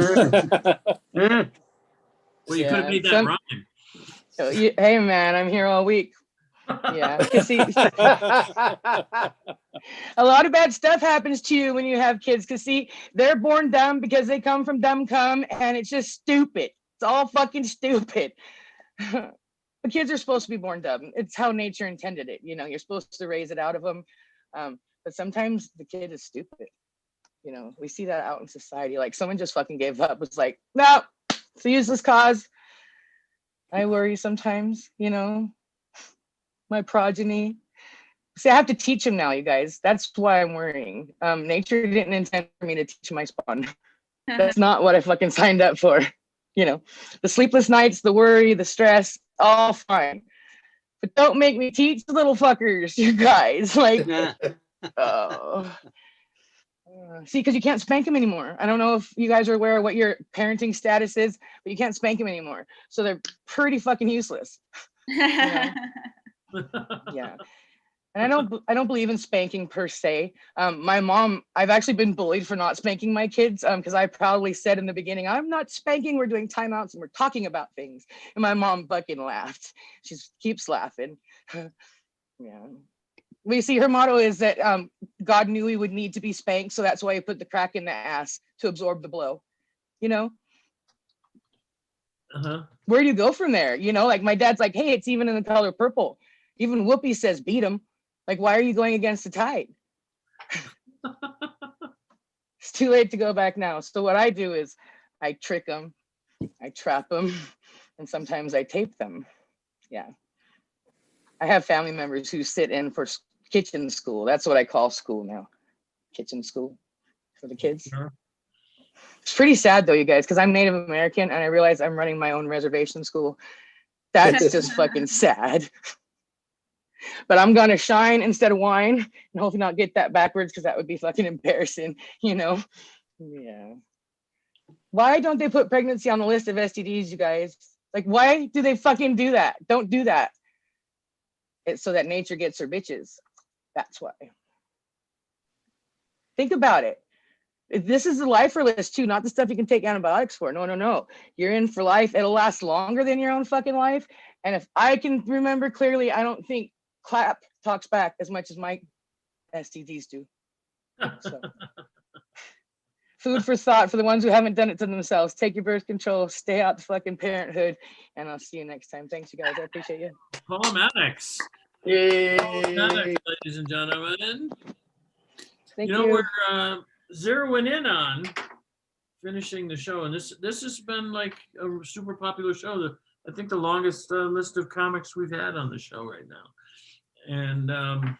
Speaker 1: you could have made that rhyme.
Speaker 16: Hey, man, I'm here all week. Yeah, because see, a lot of bad stuff happens to you when you have kids. Because see, they're born dumb because they come from dumb cum, and it's just stupid. It's all fucking stupid. The kids are supposed to be born dumb. It's how nature intended it. You're supposed to raise it out of them. But sometimes the kid is stupid. We see that out in society. Like someone just fucking gave up. It's like, no, it's a useless cause. I worry sometimes, my progeny. See, I have to teach them now, you guys. That's why I'm worrying. Nature didn't intend for me to teach my spawn. That's not what I fucking signed up for. The sleepless nights, the worry, the stress, all fine. But don't make me teach the little fuckers, you guys. Like, oh. See, because you can't spank them anymore. I don't know if you guys are aware of what your parenting status is, but you can't spank them anymore. So they're pretty fucking useless. Yeah. And I don't believe in spanking per se. My mom, I've actually been bullied for not spanking my kids because I proudly said in the beginning, I'm not spanking, we're doing timeouts and we're talking about things. And my mom fucking laughed. She keeps laughing. Yeah. We see her motto is that God knew he would need to be spanked, so that's why he put the crack in the ass to absorb the blow. You know? Where do you go from there? You know, like my dad's like, hey, it's even in the color purple. Even Whoopi says beat him. Like, why are you going against the tide? It's too late to go back now. So what I do is I trick them, I trap them, and sometimes I tape them. Yeah. I have family members who sit in for kitchen school. That's what I call school now. Kitchen school for the kids.
Speaker 1: Sure.
Speaker 16: It's pretty sad though, you guys, because I'm Native American and I realize I'm running my own reservation school. That's just fucking sad. But I'm gonna shine instead of whine and hopefully not get that backwards because that would be fucking embarrassing, you know? Yeah. Why don't they put pregnancy on the list of STDs, you guys? Like, why do they fucking do that? Don't do that. It's so that nature gets her bitches. That's why. Think about it. This is the lifer list too, not the stuff you can take antibiotics for. No, no, no. You're in for life. It'll last longer than your own fucking life. And if I can remember clearly, I don't think clap talks back as much as my STDs do. So. Food for thought for the ones who haven't done it to themselves. Take your birth control, stay out the fucking parenthood, and I'll see you next time. Thanks, you guys. I appreciate you.
Speaker 1: Paulo Maddox.
Speaker 2: Yay.
Speaker 1: Paulo Maddox, ladies and gentlemen.
Speaker 16: Thank
Speaker 1: you know,
Speaker 16: you.
Speaker 1: we're zeroing in on finishing the show, and this has been like a super popular show. I think the longest list of comics we've had on the show right now, and the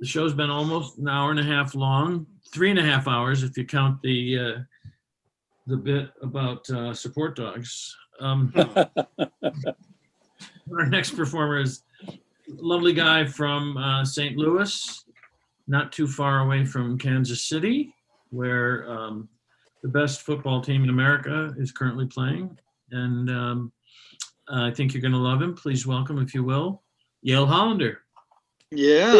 Speaker 1: show's been almost an hour and a half long, 3.5 hours if you count the bit about support dogs. Our next performer is a lovely guy from St. Louis, not too far away from Kansas City, where the best football team in America is currently playing. And I think you're going to love him. Please welcome, if you will, Yale Hollander.
Speaker 15: Yeah.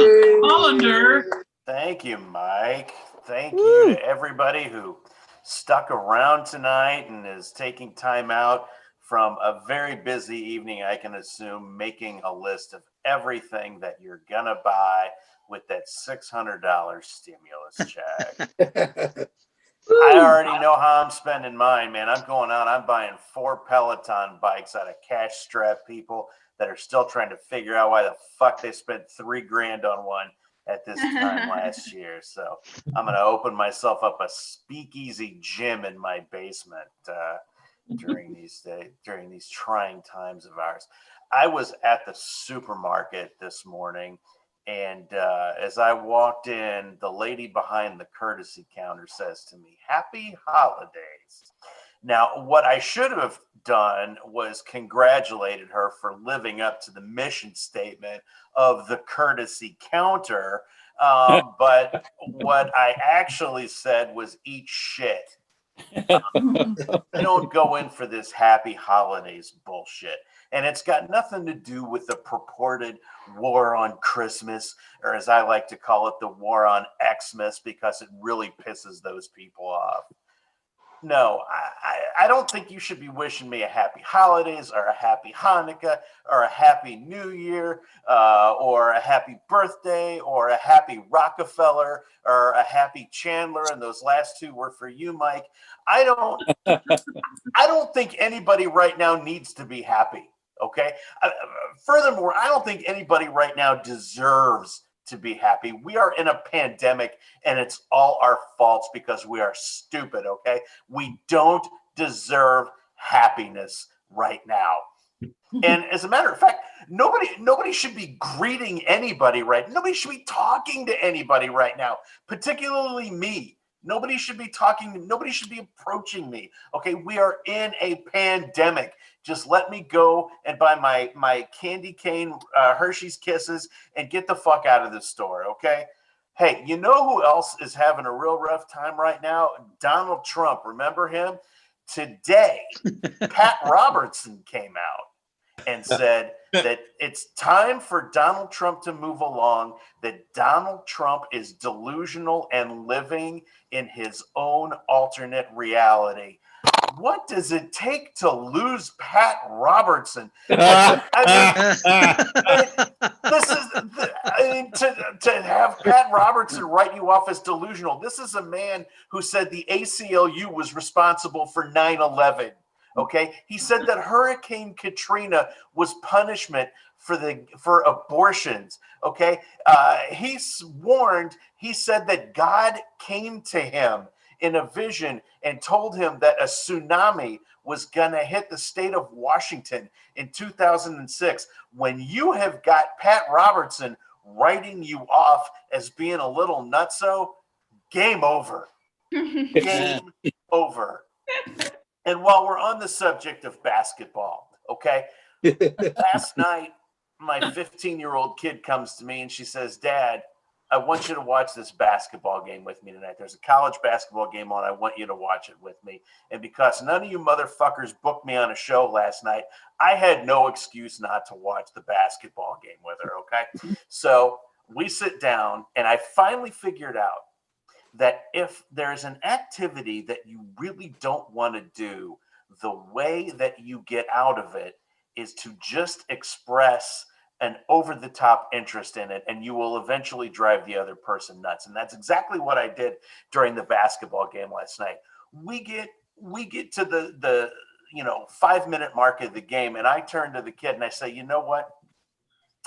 Speaker 1: Hollander.
Speaker 17: Thank you, Mike. Thank you to everybody who stuck around tonight and is taking time out from a very busy evening, I can assume, making a list of everything that you're going to buy with that $600 stimulus check. I already know how I'm spending mine, man. I'm going out. I'm buying 4 Peloton bikes out of cash strap people that are still trying to figure out why the fuck they spent $3 grand on one at this time last year. So I'm going to open myself up a speakeasy gym in my basement during these trying times of ours. I was at the supermarket this morning, and as I walked in, the lady behind the courtesy counter says to me, "Happy holidays." Now, what I should have done was congratulated her for living up to the mission statement of the courtesy counter. But what I actually said was eat shit. I don't go in for this happy holidays bullshit. And it's got nothing to do with the purported war on Christmas, or as I like to call it, the war on Xmas, because it really pisses those people off. No, I don't think you should be wishing me a happy holidays or a happy Hanukkah or a happy New Year or a happy birthday or a happy Rockefeller or a happy Chandler. And those last two were for you, Mike. I don't think anybody right now needs to be happy. Okay. Furthermore, I don't think anybody right now deserves to be happy. We are in a pandemic and it's all our faults because we are stupid. Okay. We don't deserve happiness right now. And as a matter of fact, nobody should be greeting anybody nobody should be talking to anybody right now, particularly me. Nobody should be talking. Nobody should be approaching me. Okay. We are in a pandemic. Just let me go and buy my candy cane Hershey's Kisses and get the fuck out of the store, okay? Hey, you know who else is having a real rough time right now? Donald Trump. Remember him? Today, Pat Robertson came out and said that it's time for Donald Trump to move along, that Donald Trump is delusional and living in his own alternate reality. What does it take to lose Pat Robertson? I mean, mean, to have Pat Robertson write you off as delusional. This is a man who said the ACLU was responsible for 9/11. Okay, he said that Hurricane Katrina was punishment for abortions. Okay, he said that God came to him in a vision and told him that a tsunami was going to hit the state of Washington in 2006. When you have got Pat Robertson writing you off as being a little nutso, game over. Game over. And while we're on the subject of basketball, okay, last night, my 15-year-old kid comes to me and she says, Dad, I want you to watch this basketball game with me tonight. There's a college basketball game on. I want you to watch it with me. And because none of you motherfuckers booked me on a show last night, I had no excuse not to watch the basketball game with her, okay? So we sit down, and I finally figured out that if there's an activity that you really don't want to do, the way that you get out of it is to just express an over-the-top interest in it, and you will eventually drive the other person nuts. And that's exactly what I did during the basketball game last night. We get to the 5-minute mark of the game, and I turn to the kid and I say, you know what?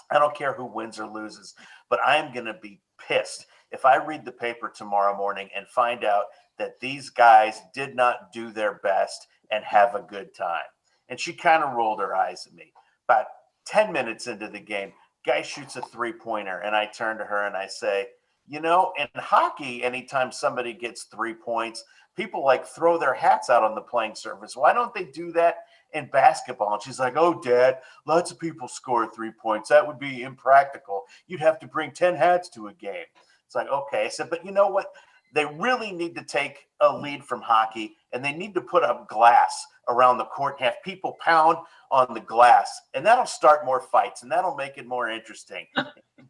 Speaker 17: I don't care who wins or loses, but I am going to be pissed if I read the paper tomorrow morning and find out that these guys did not do their best and have a good time. And she kind of rolled her eyes at me. About 10 minutes into the game, guy shoots a 3-pointer, and I turn to her and I say, you know, in hockey, anytime somebody gets 3 points, people like throw their hats out on the playing surface. Why don't they do that in basketball? And she's like, oh, Dad, lots of people score 3 points. That would be impractical. You'd have to bring 10 hats to a game. It's like, okay. I said, but you know what? They really need to take a lead from hockey, and they need to put up glass around the court and have people pound on the glass, and that'll start more fights, and that'll make it more interesting.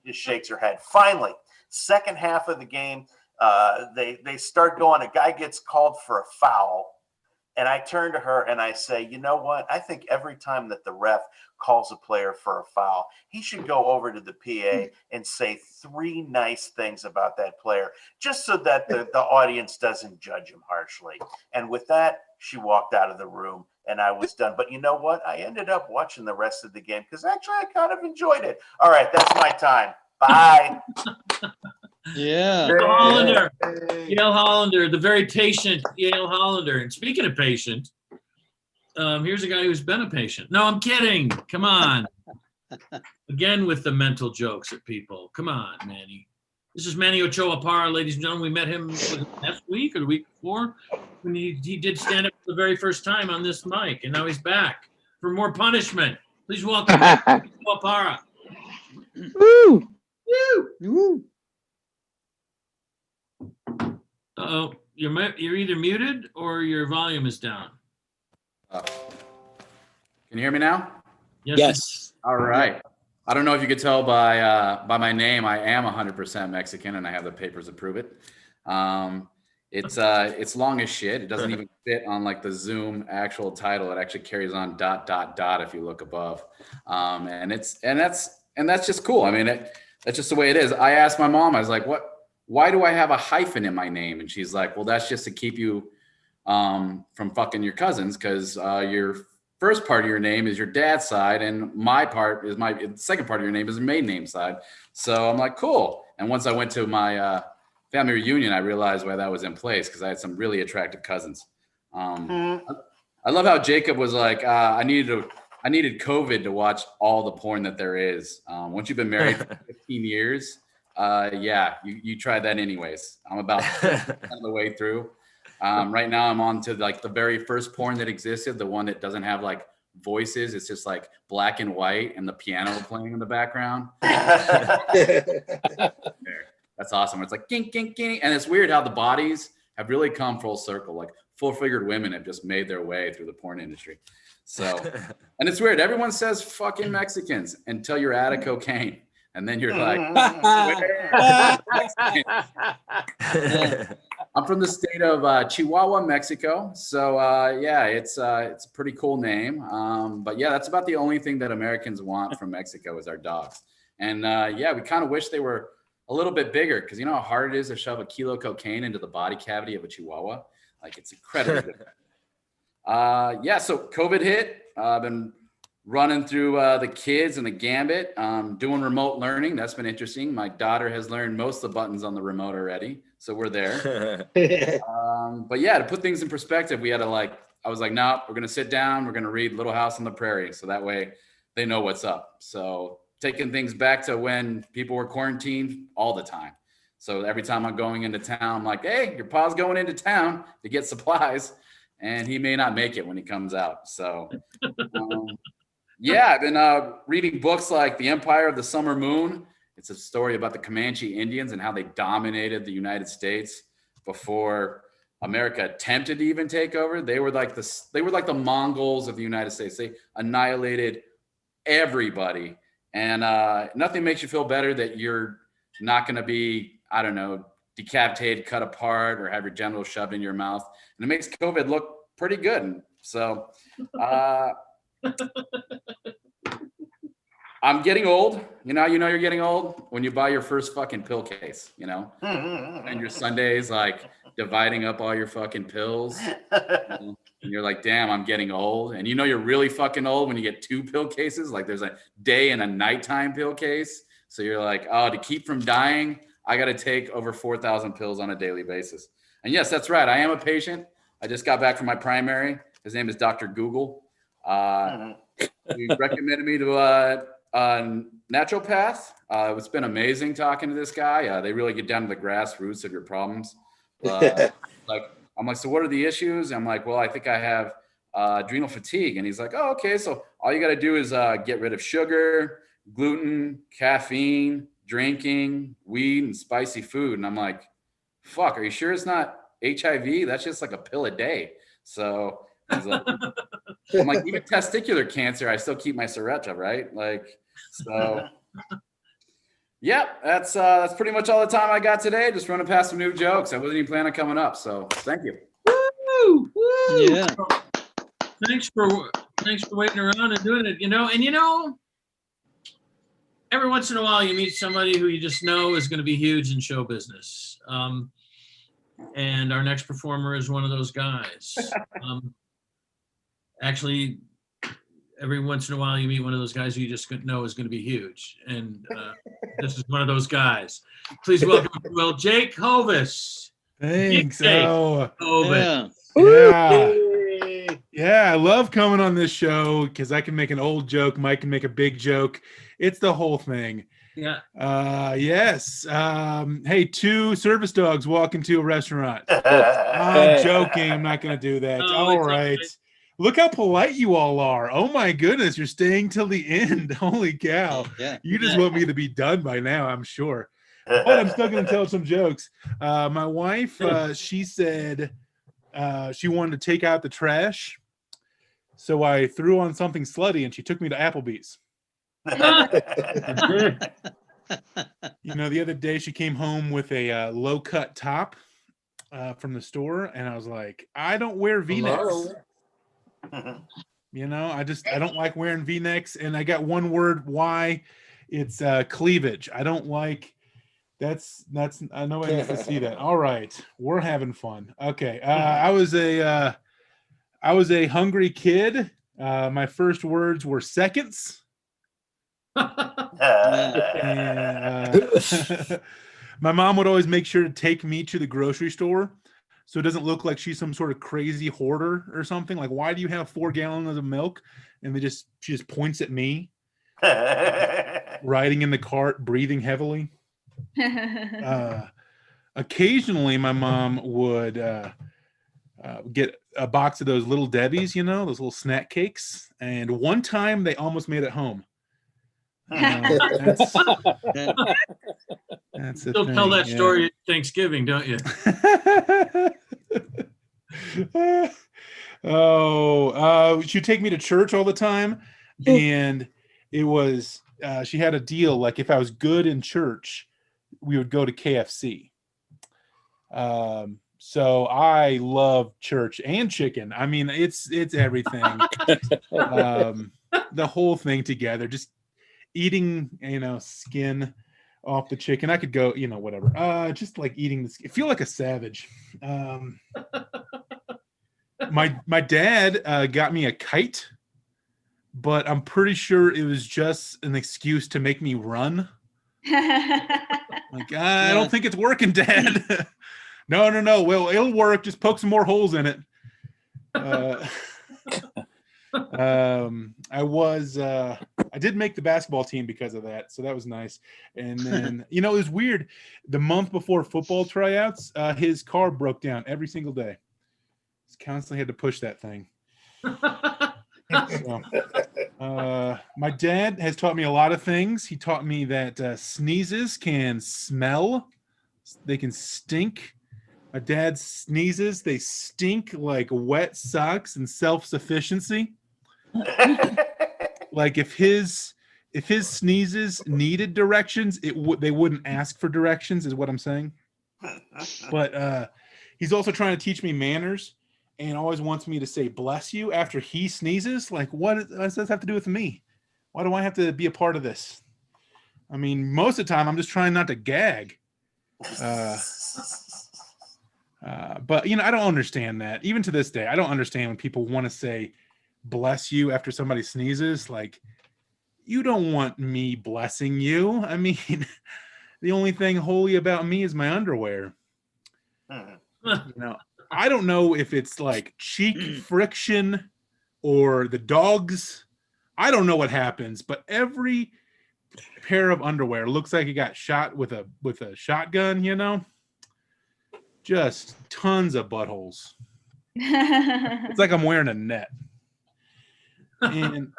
Speaker 17: Just shakes her head. Finally, second half of the game, they start going. A guy gets called for a foul, and I turn to her and I say, you know what? I think every time that the ref calls a player for a foul, he should go over to the PA and say 3 nice things about that player, just so that the audience doesn't judge him harshly. And with that, she walked out of the room and I was done. But you know what? I ended up watching the rest of the game because actually I kind of enjoyed it. All right, that's my time. Bye.
Speaker 18: Yeah.
Speaker 1: Yale Hollander. Yale Hollander, the very patient Yale Hollander. And speaking of patient, here's a guy who's been a patient. No, I'm kidding. Come on. Again with the mental jokes at people. Come on, Manny. This is Manny Ochoa Parra, ladies and gentlemen. We met him last week or the week before when he did stand up for the very first time on this mic, and now he's back for more punishment. Please welcome Ochoa Parra.
Speaker 16: Woo!
Speaker 1: Woo!
Speaker 16: Woo!
Speaker 1: Uh-oh, you're either muted or your volume is down.
Speaker 19: Can you hear me now?
Speaker 1: Yes.
Speaker 19: All right. I don't know if you could tell by my name, I am 100% Mexican, and I have the papers to prove it. It's long as shit. It doesn't even fit on like the Zoom actual title. It actually carries on ... if you look above. And that's just cool. I mean, that's just the way it is. I asked my mom, I was like, why do I have a hyphen in my name? And she's like, well, that's just to keep you from fucking your cousins, because your first part of your name is your dad's side, and my part is the second part of your name is your maiden name side. So I'm like, cool. And once I went to my family reunion, I realized why that was in place, because I had some really attractive cousins. I love how Jacob was like, I needed COVID to watch all the porn that there is. Once you've been married for 15 years, you try that anyways. I'm about the way through. Right now I'm on to like the very first porn that existed, the one that doesn't have like voices. It's just like black and white and the piano playing in the background. That's awesome. It's like gink, gink, gink. And it's weird how the bodies have really come full circle. Like full-figured women have just made their way through the porn industry. So, and it's weird. Everyone says fucking Mexicans until you're out of cocaine. And then you're like, I'm from the state of Chihuahua, Mexico. So it's a pretty cool name. But yeah, that's about the only thing that Americans want from Mexico is our dogs. And yeah, we kind of wish they were a little bit bigger, because you know how hard it is to shove a kilo of cocaine into the body cavity of a Chihuahua? Like, it's incredibly difficult. Yeah, so COVID hit. I've been running through the kids and the gambit, doing remote learning. That's been interesting. My daughter has learned most of the buttons on the remote already, so we're there. But yeah, to put things in perspective, we had to I was like, no, we're going to sit down. We're going to read Little House on the Prairie. So that way they know what's up. So taking things back to when people were quarantined all the time. So every time I'm going into town, I'm like, hey, your pa's going into town to get supplies. And he may not make it when he comes out. So yeah, I've been reading books like The Empire of the Summer Moon. It's a story about the Comanche Indians and how they dominated the United States before America attempted to even take over. They were like the Mongols of the United States. They annihilated everybody. And nothing makes you feel better that you're not going to be, I don't know, decapitated, cut apart, or have your genitals shoved in your mouth. And it makes COVID look pretty good. So I'm getting old. You know you're getting old when you buy your first fucking pill case, you know? And your Sundays like dividing up all your fucking pills. And you're like, damn, I'm getting old. And you know you're really fucking old when you get 2 pill cases. Like there's a day and a nighttime pill case. So you're like, oh, to keep from dying, I got to take over 4,000 pills on a daily basis. And yes, that's right. I am a patient. I just got back from my primary. His name is Dr. Google. He recommended me to a naturopath. It's been amazing talking to this guy. They really get down to the grassroots of your problems. I'm like, so what are the issues? I'm like, well, I think I have adrenal fatigue. And he's like, oh, okay. So all you got to do is get rid of sugar, gluten, caffeine, drinking, weed, and spicy food. And I'm like, fuck, are you sure it's not HIV? That's just like a pill a day. So he's like, I'm like, even testicular cancer, I still keep my sriracha, right? Like, so yeah, that's pretty much all the time I got today. Just running past some new jokes. I wasn't even planning on coming up. So thank you.
Speaker 1: Woo! Woo!
Speaker 18: Yeah.
Speaker 1: Thanks for waiting around and doing it. Every once in a while you meet somebody who you just know is going to be huge in show business. And our next performer is one of those guys. Actually, every once in a while you meet one of those guys who you just know is going to be huge. And this is one of those guys. Please welcome, Jake Hovis.
Speaker 20: Thanks.
Speaker 1: Jake
Speaker 20: Hovis.
Speaker 1: Yeah.
Speaker 20: Yeah, I love coming on this show because I can make an old joke. Mike can make a big joke. It's the whole thing.
Speaker 1: Yeah.
Speaker 20: Yes. Hey, 2 service dogs walk into a restaurant. I'm joking. I'm not going to do that. All right. Look how polite you all are. Oh my goodness. You're staying till the end. Holy cow.
Speaker 18: Yeah.
Speaker 20: You just want me to be done by now, I'm sure. But I'm still going to tell some jokes. My wife, she said she wanted to take out the trash. So I threw on something slutty and she took me to Applebee's. The other day she came home with a low-cut top from the store, and I was like, I don't wear V-necks. I don't like wearing V-necks, and I got one word why. It's cleavage. I don't like. That's I know I need to see that. All right, we're having fun. Okay, I was a hungry kid. My first words were seconds. And, my mom would always make sure to take me to the grocery store so it doesn't look like she's some sort of crazy hoarder or something. Like, why do you have 4 gallons of milk? And she just points at me, riding in the cart, breathing heavily. Occasionally my mom would get a box of those little Debbie's, those little snack cakes. And one time they almost made it home. That's
Speaker 1: Still tell that story at Thanksgiving, don't you?
Speaker 20: She'd take me to church all the time, and it was she had a deal like if I was good in church, we would go to KFC. So I love church and chicken. I mean, it's everything. The whole thing together. Just eating, skin off the chicken. I could go, whatever. Just like eating this. I feel like a savage. My dad got me a kite, but I'm pretty sure it was just an excuse to make me run. Like, I don't think it's working, Dad. No. Well, it'll work. Just poke some more holes in it. I did make the basketball team because of that, so that was nice. And then, it was weird. The month before football tryouts, his car broke down every single day. Just constantly had to push that thing. So, my dad has taught me a lot of things. He taught me that sneezes can smell. They can stink. My dad sneezes. They stink like wet socks and self-sufficiency. Like if his sneezes needed directions, they wouldn't ask for directions, is what I'm saying. But he's also trying to teach me manners and always wants me to say bless you after he sneezes. Like, what does this have to do with me? Why do I have to be a part of this? I mean, most of the time I'm just trying not to gag. But I don't understand that. Even to this day, I don't understand when people want to say bless you after somebody sneezes. Like, you don't want me blessing you. I mean, the only thing holy about me is my underwear. I don't know if it's like cheek friction or the dogs. I don't know what happens, but every pair of underwear looks like it got shot with a shotgun, Just tons of buttholes. It's like I'm wearing a net. And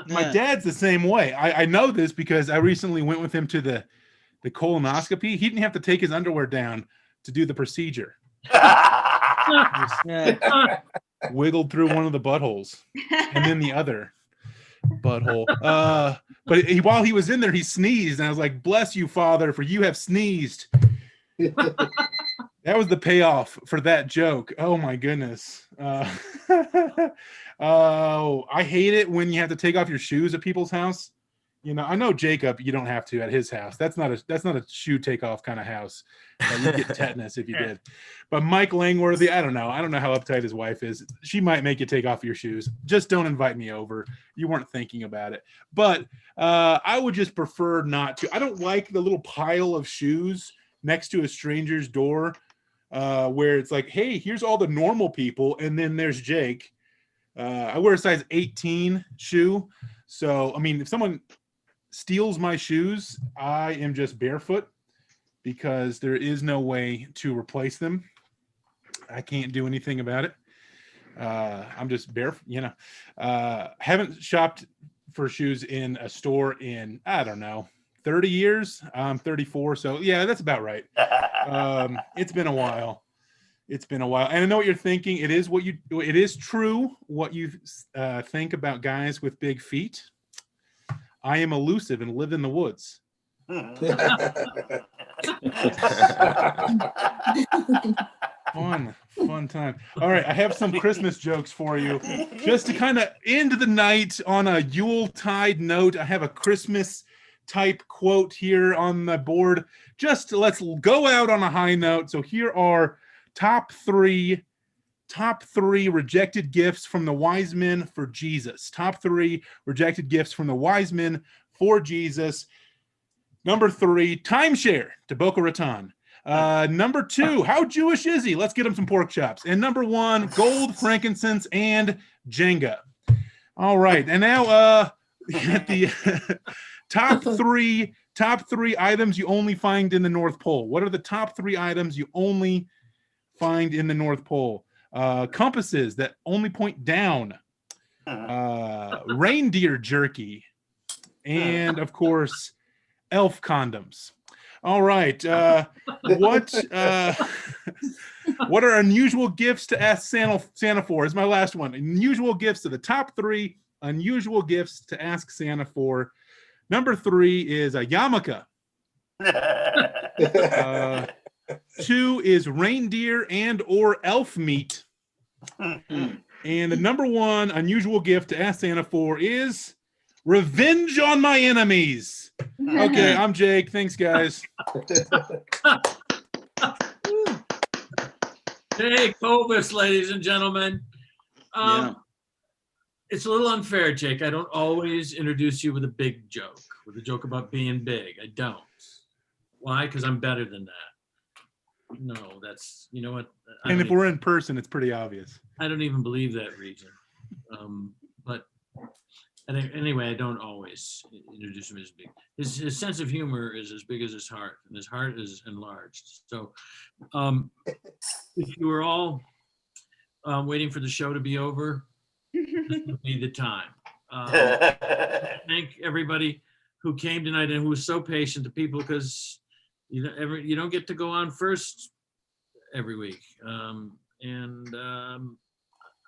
Speaker 20: my dad's the same way. I know this because I recently went with him to the colonoscopy. He didn't have to take his underwear down to do the procedure. Wiggled through one of the buttholes and then the other butthole. But while he was in there, he sneezed, and I was like, "Bless you, Father, for you have sneezed." That was the payoff for that joke. Oh my goodness. Oh, I hate it when you have to take off your shoes at people's house. I know Jacob, you don't have to at his house. That's not a shoe takeoff kind of house. You'd get tetanus if you did. But Mike Langworthy, I don't know how uptight his wife is. She might make you take off your shoes. Just don't invite me over. You weren't thinking about it. But I would just prefer not to. I don't like the little pile of shoes next to a stranger's door where it's like, hey, here's all the normal people, and then there's Jake. I wear a size 18 shoe. So, I mean, if someone steals my shoes, I am just barefoot because there is no way to replace them. I can't do anything about it. I'm just barefoot, haven't shopped for shoes in a store in, I don't know, 30 years. I'm 34. So yeah, that's about right. It's been a while. And I know what you're thinking. It is true what you think about guys with big feet. I am elusive and live in the woods. Fun time. All right, I have some Christmas jokes for you. Just to kind of end the night on a Yuletide note, I have a Christmas type quote here on the board. Just let's go out on a high note. So here are top three rejected gifts from the wise men for Jesus. Top 3 rejected gifts from the wise men for Jesus. Number 3, timeshare to Boca Raton. Number 2, how Jewish is he? Let's get him some pork chops. And number 1, gold, frankincense, and Jenga. All right, and now the top three items you only find in the North Pole. What are the top 3 items you only find in the North Pole? Compasses that only point down, reindeer jerky, and of course, elf condoms. All right, what are unusual gifts to ask Santa for? Is my last one. Unusual gifts to the top 3 unusual gifts to ask Santa for. Number 3 is a yarmulke. 2 is reindeer and or elf meat. And the number 1 unusual gift to ask Santa for is Revenge on my enemies. Okay, I'm Jake. Thanks, guys.
Speaker 1: Hey, Hovis, ladies and gentlemen. It's a little unfair, Jake. I don't always introduce you with a big joke, with a joke about being big. I don't. Why? Because I'm better than that. No, that's, you know what?
Speaker 20: And if we're in person, it's pretty obvious.
Speaker 1: I don't even believe that region. But anyway, I don't always introduce him as big. His sense of humor is as big as his heart, and his heart is enlarged. So if you were all waiting for the show to be over, this would be the time. Thank everybody who came tonight and who was so patient, the people, because you don't get to go on first every week.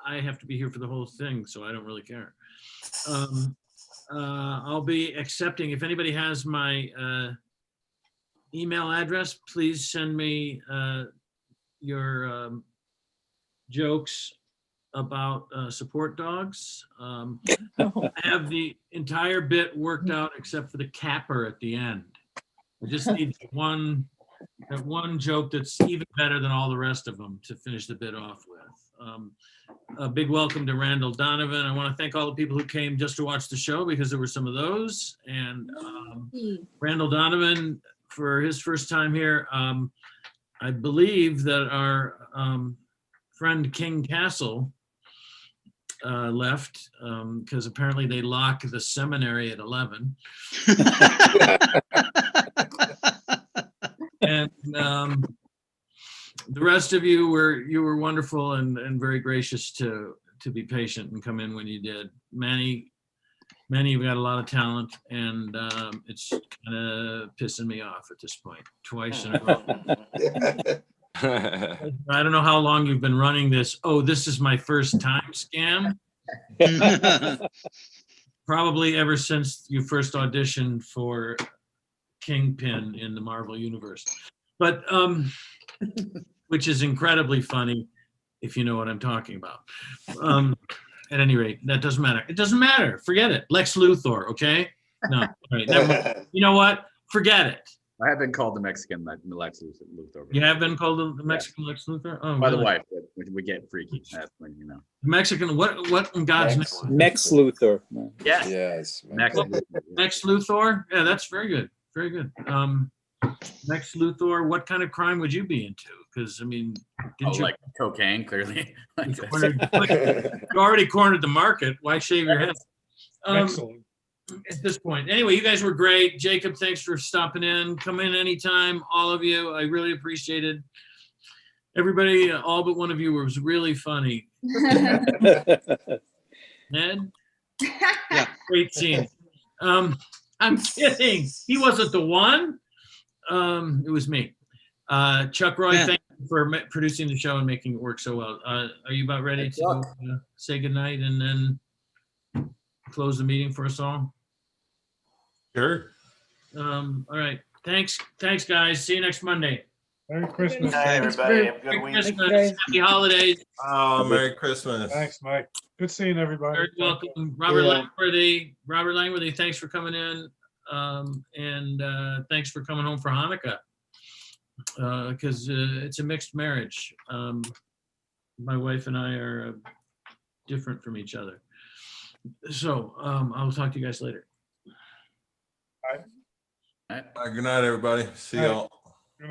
Speaker 1: I have to be here for the whole thing, so I don't really care. I'll be accepting, if anybody has my email address, please send me your jokes about support dogs. I have the entire bit worked out except for the capper at the end. I just need that one joke that's even better than all the rest of them to finish the bit off with. A big welcome to Randall Donovan. I want to thank all the people who came just to watch the show, because there were some of those. And Randall Donovan, for his first time here, I believe that our friend King Castle left because apparently they lock the seminary at 11. And the rest of you were wonderful and very gracious to be patient and come in when you did. Many you've got a lot of talent, and it's kind of pissing me off at this point, twice in a row. I don't know how long you've been running this. Oh, this is my first time scam. Probably ever since you first auditioned for Kingpin in the Marvel Universe. But which is incredibly funny, if you know what I'm talking about. At any rate, that doesn't matter. It doesn't matter. Forget it. Lex Luthor, okay? No, all right, never mind. You know what? Forget it.
Speaker 19: I have been called the Mexican Lex Luthor.
Speaker 1: You have been called the Mexican Lex Luthor? Oh,
Speaker 19: by
Speaker 1: really?
Speaker 19: the wife. We get freaky. That's when you know.
Speaker 1: Mexican, what in God's name?
Speaker 19: Mex Luthor.
Speaker 1: Yes.
Speaker 4: Yes.
Speaker 1: Lex Luthor? Yeah, that's very good. Very good. Lex Luthor, what kind of crime would you be into? Because, I mean, didn't you?
Speaker 19: Like cocaine, clearly.
Speaker 1: You already cornered the market. Why shave your head?
Speaker 6: Excellent.
Speaker 1: At this point. Anyway, you guys were great. Jacob, thanks for stopping in. Come in anytime, all of you. I really appreciate it. Everybody, all but one of you was really funny. Ned? Yeah. Great scene. I'm kidding. He wasn't the one. It was me. Chuck Roy, thank you for producing the show and making it work so well. Are you about ready to say goodnight and then close the meeting for us all?
Speaker 3: Sure.
Speaker 1: All right. Thanks, guys. See you next Monday.
Speaker 6: Merry Christmas.
Speaker 17: Good night, everybody. Have a good
Speaker 1: Merry
Speaker 17: week.
Speaker 1: Christmas. Happy holidays.
Speaker 3: Oh, Merry Christmas.
Speaker 6: Thanks, Mike. Good seeing everybody.
Speaker 1: Very welcome. Robert Langworthy, thanks for coming in. And thanks for coming home for Hanukkah. Because it's a mixed marriage. My wife and I are different from each other. So I'll talk to you guys later.
Speaker 3: Good night, everybody. See y'all.